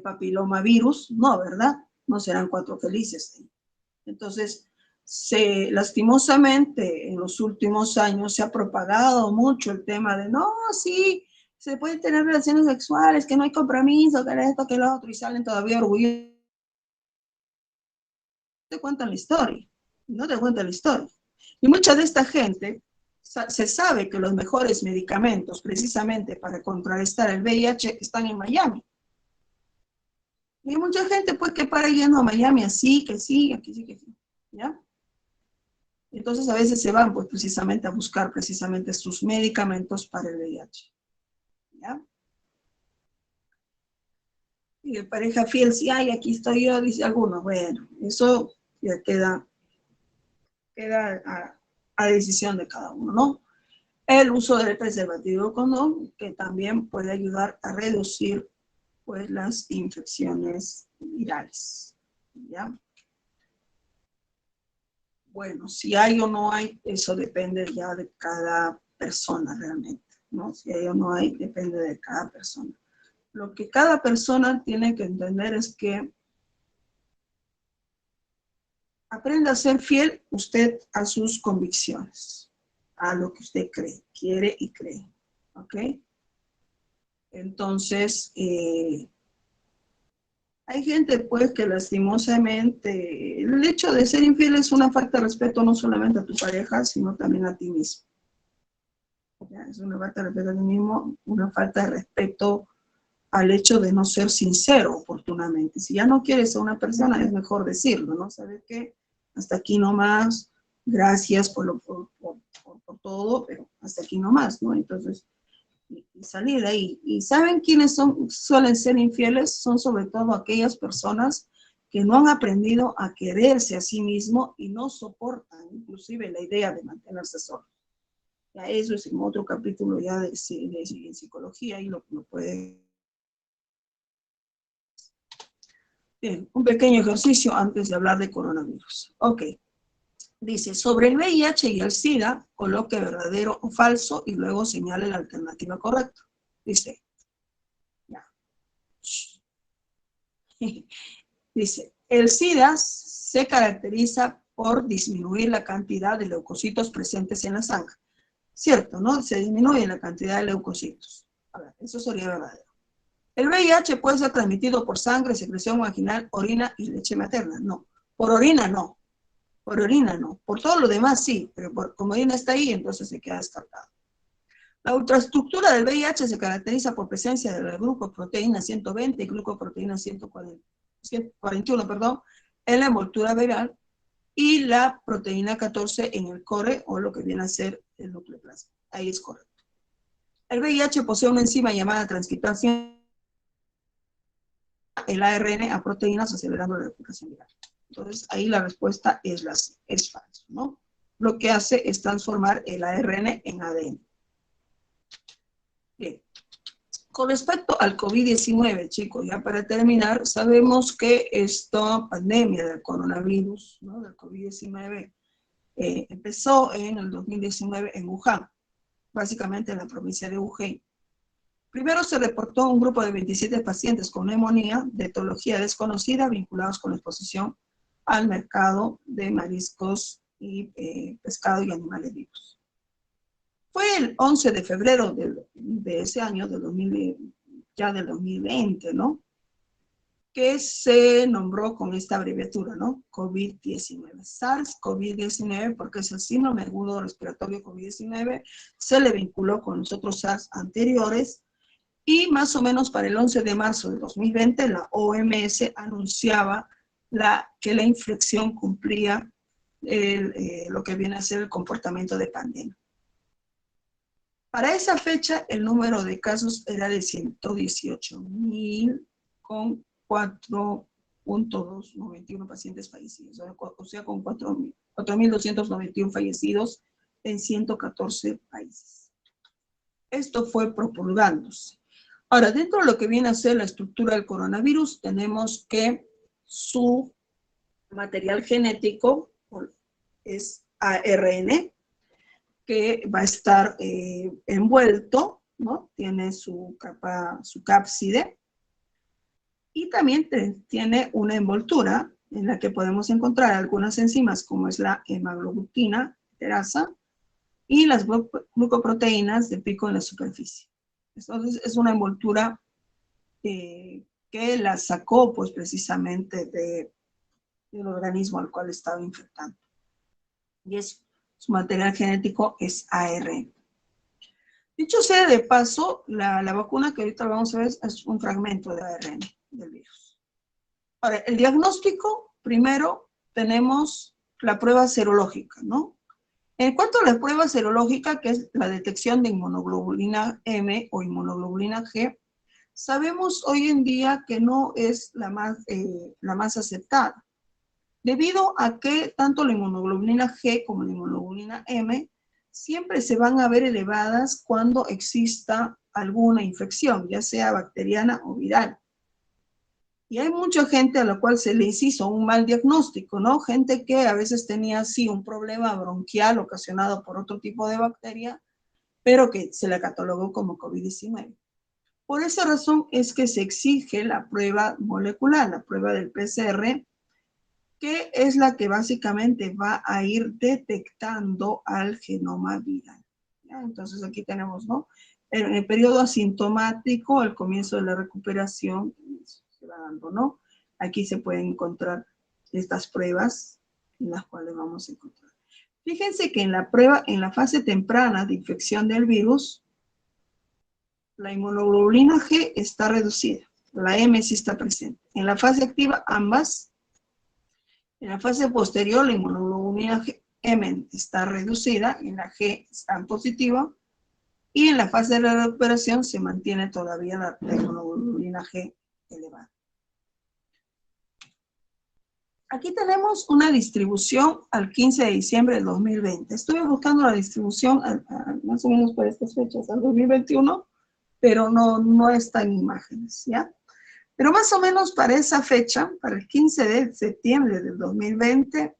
papilomavirus, no, ¿verdad? No serán cuatro felices. Entonces, lastimosamente, en los últimos años se ha propagado mucho el tema de, no, sí, se pueden tener relaciones sexuales, que no hay compromiso, que esto, que lo otro, y salen todavía orgullosos. No te cuentan la historia, no te cuentan la historia. Y mucha de esta gente se sabe que los mejores medicamentos, precisamente para contrarrestar el VIH, están en Miami. Y hay mucha gente, pues, que para yendo a Miami así, que sí, aquí sí, que sí, ¿ya? Entonces, a veces se van, pues, precisamente a buscar precisamente sus medicamentos para el VIH, ¿ya? Y de pareja fiel, sí, ay, aquí estoy yo, dice alguno, bueno, eso ya queda a decisión de cada uno, ¿no? El uso del preservativo condón, que también puede ayudar a reducir, pues, las infecciones virales. ¿ya? Bueno, si hay o no hay, eso depende ya de cada persona realmente, ¿no? Si hay o no hay, depende de cada persona. Lo que cada persona tiene que entender es que aprenda a ser fiel usted a sus convicciones, a lo que usted cree, quiere y cree, ¿ok? Entonces, hay gente pues que lastimosamente, el hecho de ser infiel es una falta de respeto no solamente a tu pareja, sino también a ti mismo. ¿Ya? Es una falta de respeto a ti mismo, una falta de respeto al hecho de no ser sincero oportunamente. Si ya no quieres a una persona, es mejor decirlo, ¿no? ¿Sabes qué? Hasta aquí nomás, gracias por todo, pero hasta aquí nomás, ¿no? Entonces, y salir de ahí. ¿Y saben quiénes suelen ser infieles? Son sobre todo aquellas personas que no han aprendido a quererse a sí mismo y no soportan inclusive la idea de mantenerse solos. Ya eso es en otro capítulo ya de psicología y lo puede. Bien, un pequeño ejercicio antes de hablar de coronavirus. Ok. Dice, sobre el VIH y el SIDA, coloque verdadero o falso y luego señale la alternativa correcta. Dice, ya. Dice, el SIDA se caracteriza por disminuir la cantidad de leucocitos presentes en la sangre. Cierto, ¿no? Se disminuye la cantidad de leucocitos. A ver, eso sería verdadero. El VIH puede ser transmitido por sangre, secreción vaginal, orina y leche materna. No, por orina no. Por orina no. Por todo lo demás sí, pero como orina está ahí, entonces se queda descartado. La ultraestructura del VIH se caracteriza por presencia de la glucoproteína 120 y glucoproteína 141, perdón, en la envoltura viral y la proteína 14 en el core o lo que viene a ser el nucleoplasma. Ahí es correcto. El VIH posee una enzima llamada transcriptasa, el ARN a proteínas acelerando la replicación viral. Entonces, ahí la respuesta es falso, ¿no? Lo que hace es transformar el ARN en ADN. Bien. Con respecto al COVID-19, chicos, ya para terminar, sabemos que esta pandemia del coronavirus, ¿no? Del COVID-19, empezó en el 2019 en Wuhan, básicamente en la provincia de Wuhan. Primero se reportó un grupo de 27 pacientes con neumonía de etiología desconocida vinculados con la exposición al mercado de mariscos y pescado y animales vivos. Fue el 11 de febrero de ese año, del 2020, ¿no? Que se nombró con esta abreviatura, ¿no? COVID-19. SARS-CoV-19, porque es el síndrome agudo respiratorio COVID-19, se le vinculó con los otros SARS anteriores. Y más o menos para el 11 de marzo de 2020, la OMS anunciaba que la infección cumplía lo que viene a ser el comportamiento de pandemia. Para esa fecha, el número de casos era de 118.000 con 4.291 pacientes fallecidos, o sea, con 4.291 fallecidos en 114 países. Esto fue propulgándose. Ahora, dentro de lo que viene a ser la estructura del coronavirus, tenemos que su material genético es ARN, que va a estar envuelto, ¿no? Tiene su capa, su cápside, y también tiene una envoltura en la que podemos encontrar algunas enzimas, como es la hemaglutina terasa y las glucoproteínas de pico en la superficie. Entonces, es una envoltura que la sacó, pues, precisamente del organismo al cual estaba infectando. Y su material genético es ARN. Dicho sea de paso, la vacuna que ahorita vamos a ver es un fragmento de ARN del virus. Ahora, el diagnóstico, primero tenemos la prueba serológica, ¿no? En cuanto a la prueba serológica, que es la detección de inmunoglobulina M o inmunoglobulina G, sabemos hoy en día que no es la más aceptada, debido a que tanto la inmunoglobulina G como la inmunoglobulina M siempre se van a ver elevadas cuando exista alguna infección, ya sea bacteriana o viral. Y hay mucha gente a la cual se les hizo un mal diagnóstico, ¿no? Gente que a veces tenía, sí, un problema bronquial ocasionado por otro tipo de bacteria, pero que se la catalogó como COVID-19. Por esa razón es que se exige la prueba molecular, la prueba del PCR, que es la que básicamente va a ir detectando al genoma viral. ¿Ya? Entonces aquí tenemos, ¿no? En el periodo asintomático, al comienzo de la recuperación, se va dando, ¿no? Aquí se pueden encontrar estas pruebas en las cuales vamos a encontrar. Fíjense que en la prueba, en la fase temprana de infección del virus, la inmunoglobulina G está reducida, la M sí está presente. En la fase activa, ambas. En la fase posterior, la inmunoglobulina M está reducida, en la G está en positiva, y en la fase de la recuperación se mantiene todavía la inmunoglobulina G elevada. Aquí tenemos una distribución al 15 de diciembre del 2020. Estuve buscando la distribución más o menos por estas fechas, al 2021, pero no está en imágenes, ¿ya? Pero más o menos para esa fecha, para el 15 de septiembre del 2020,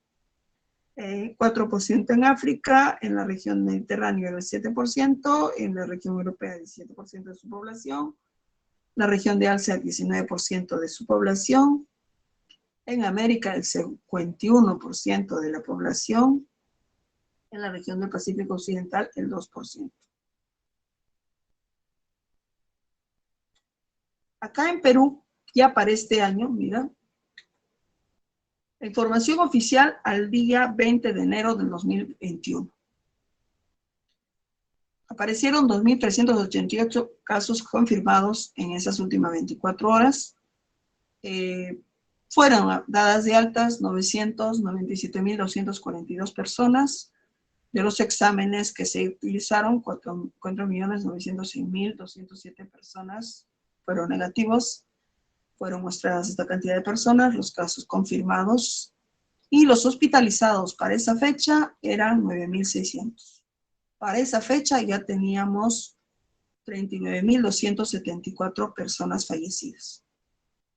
4% en África, en la región mediterránea el 7%, en la región europea el 17% de su población, la región de Asia el 19% de su población, en América el 51% de la población, en la región del Pacífico Occidental el 2%. Acá en Perú, ya para este año, mira, la información oficial al día 20 de enero del 2021. Aparecieron 2.388 casos confirmados en esas últimas 24 horas. Fueron dadas de altas 997.242 personas. De los exámenes que se utilizaron, 4.906.207 personas fueron negativos. Fueron mostradas esta cantidad de personas, los casos confirmados. Y los hospitalizados para esa fecha eran 9.600. Para esa fecha ya teníamos 39.274 personas fallecidas.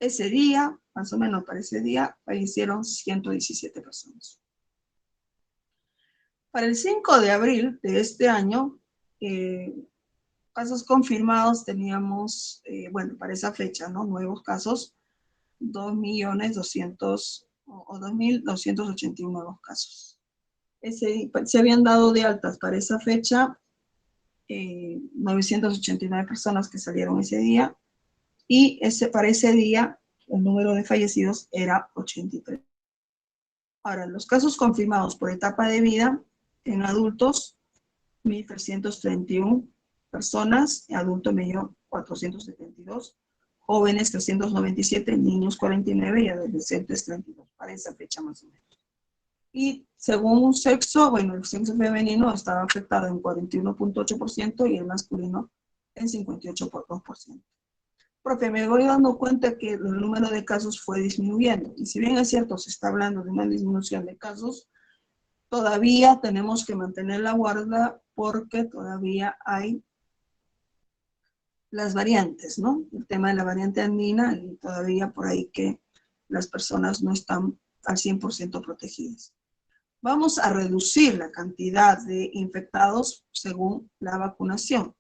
Ese día, más o menos para ese día, fallecieron 117 personas. Para el 5 de abril de este año, casos confirmados teníamos, bueno, para esa fecha, ¿no? Nuevos casos, 2.200.000 o 2.281 nuevos casos. Se habían dado de altas para esa fecha 989 personas que salieron ese día, y para ese día el número de fallecidos era 83. Ahora, los casos confirmados por etapa de vida en adultos, 1.331 personas, adulto medio 472, jóvenes 397, niños 49 y adolescentes 32, para esa fecha más o menos. Y según un sexo, bueno, el sexo femenino estaba afectado en 41.8% y el masculino en 58.2%. Profe, me voy dando cuenta que el número de casos fue disminuyendo. Y si bien es cierto, se está hablando de una disminución de casos, todavía tenemos que mantener la guardia porque todavía hay las variantes, ¿no? El tema de la variante andina y todavía por ahí que las personas no están al 100% protegidas. Vamos a reducir la cantidad de infectados según la vacunación.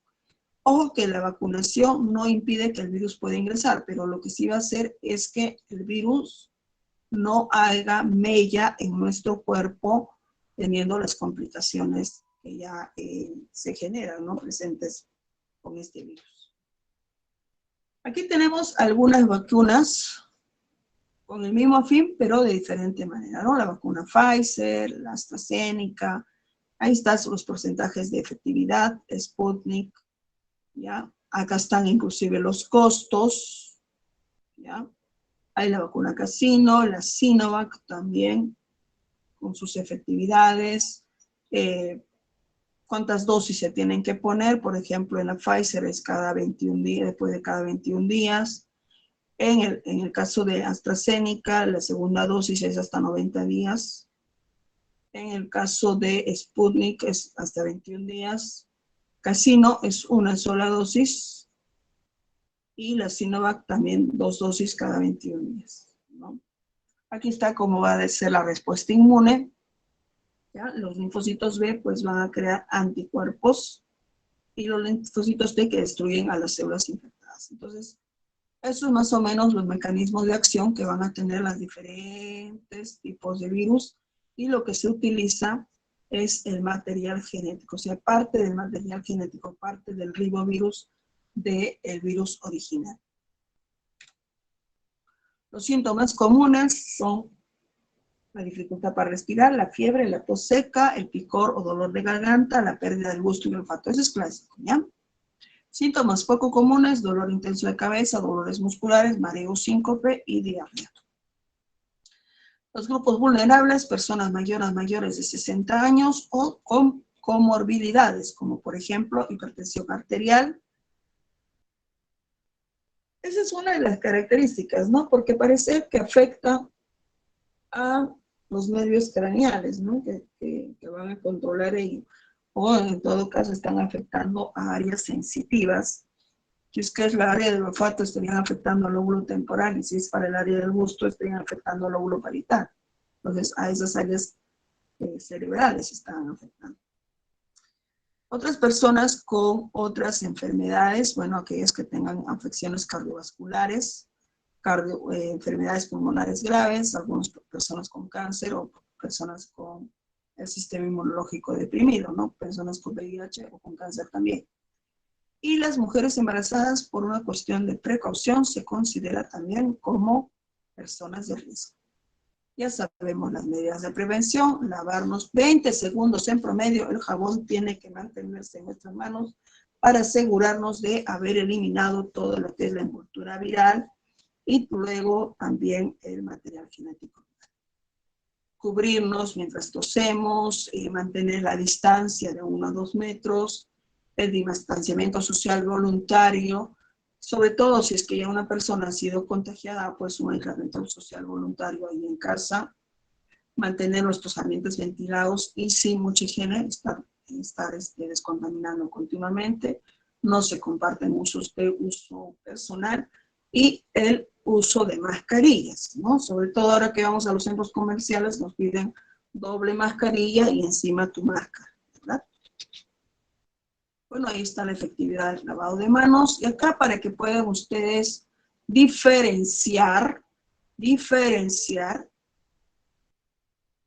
Ojo que la vacunación no impide que el virus pueda ingresar, pero lo que sí va a hacer es que el virus no haga mella en nuestro cuerpo teniendo las complicaciones que ya se generan, ¿no? Presentes con este virus. Aquí tenemos algunas vacunas con el mismo fin, pero de diferente manera, ¿no? La vacuna Pfizer, la AstraZeneca, ahí están los porcentajes de efectividad, Sputnik, ¿ya? Acá están inclusive los costos, ¿ya? Hay la vacuna Casino, la Sinovac también, con sus efectividades, cuántas dosis se tienen que poner, por ejemplo, en la Pfizer es cada 21 días, después de cada 21 días, en el caso de AstraZeneca, la segunda dosis es hasta 90 días, en el caso de Sputnik es hasta 21 días, Casino es una sola dosis, y la Sinovac también 2 dosis cada 21 días, ¿no? Aquí está cómo va a ser la respuesta inmune. ¿Ya? Los linfocitos B pues van a crear anticuerpos y los linfocitos T que destruyen a las células infectadas. Entonces, esos son más o menos los mecanismos de acción que van a tener los diferentes tipos de virus, y lo que se utiliza es el material genético, o sea, parte del material genético, parte del ribovirus del virus original. Los síntomas comunes son la dificultad para respirar, la fiebre, la tos seca, el picor o dolor de garganta, la pérdida del gusto y el olfato. Eso es clásico, ¿ya? Síntomas poco comunes: dolor intenso de cabeza, dolores musculares, mareo, síncope y diarrea. Los grupos vulnerables: personas mayores de 60 años o con comorbilidades, como por ejemplo hipertensión arterial. Esa es una de las características, ¿no? Porque parece que afecta a los nervios craneales, ¿no? Que van a controlar ello. O en todo caso están afectando a áreas sensitivas. Si es que es la área del olfato, estarían afectando al lóbulo temporal, y si es para el área del gusto, estarían afectando al lóbulo parietal. Entonces, a esas áreas cerebrales están afectando. Otras personas con otras enfermedades, bueno, aquellas que tengan afecciones cardiovasculares, enfermedades pulmonares graves, algunas personas con cáncer o personas con el sistema inmunológico deprimido, ¿no? Personas con VIH o con cáncer también. Y las mujeres embarazadas, por una cuestión de precaución, se considera también como personas de riesgo. Ya sabemos las medidas de prevención: lavarnos 20 segundos en promedio, el jabón tiene que mantenerse en nuestras manos para asegurarnos de haber eliminado todo lo que es la envoltura viral y luego también el material genético. Cubrirnos mientras tosemos, mantener la distancia de 1 a 2 metros, el distanciamiento social voluntario, sobre todo si es que ya una persona ha sido contagiada, pues un aislamiento social voluntario ahí en casa, mantener nuestros ambientes ventilados y sin mucha higiene, estar descontaminando continuamente, no se comparten usos de uso personal, y el uso de mascarillas, ¿no? Sobre todo ahora que vamos a los centros comerciales, nos piden doble mascarilla y encima tu máscara, ¿verdad? Bueno, ahí está la efectividad del lavado de manos, y acá para que puedan ustedes diferenciar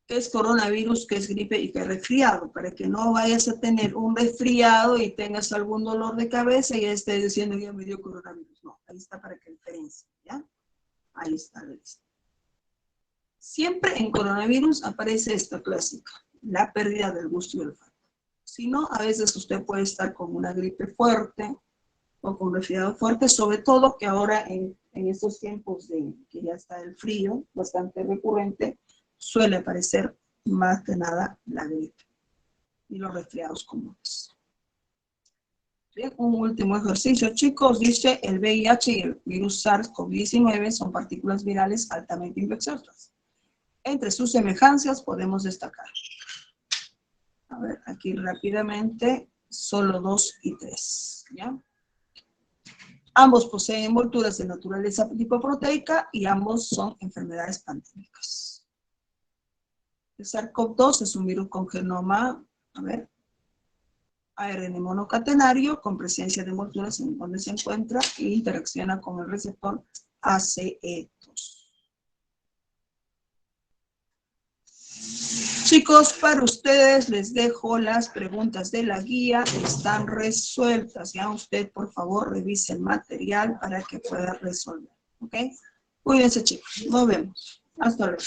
qué es coronavirus, qué es gripe y qué es resfriado, para que no vayas a tener un resfriado y tengas algún dolor de cabeza y ya estés diciendo ya me dio coronavirus. No, ahí está para que diferencien, ¿ya? Ahí está la lista. Siempre en coronavirus aparece esta clásica: la pérdida del gusto y el olfato. Si no, a veces usted puede estar con una gripe fuerte o con un resfriado fuerte, sobre todo que ahora en estos tiempos de que ya está el frío bastante recurrente, suele aparecer más que nada la gripe y los resfriados comunes. Bien, un último ejercicio, chicos. Dice: el VIH y el virus SARS-CoV-19 son partículas virales altamente infecciosas. Entre sus semejanzas podemos destacar, a ver, aquí rápidamente, solo 2 y 3, ¿ya? Ambos poseen envolturas de naturaleza lipoproteica y ambos son enfermedades pandémicas. El SARS-CoV-2 es un virus con genoma, a ver, ARN monocatenario, con presencia de envolturas en donde se encuentra e interacciona con el receptor ACE2. Chicos, para ustedes les dejo las preguntas de la guía, están resueltas. Ya usted, por favor, revise el material para que pueda resolver. ¿Ok? Cuídense, chicos. Nos vemos. Hasta luego.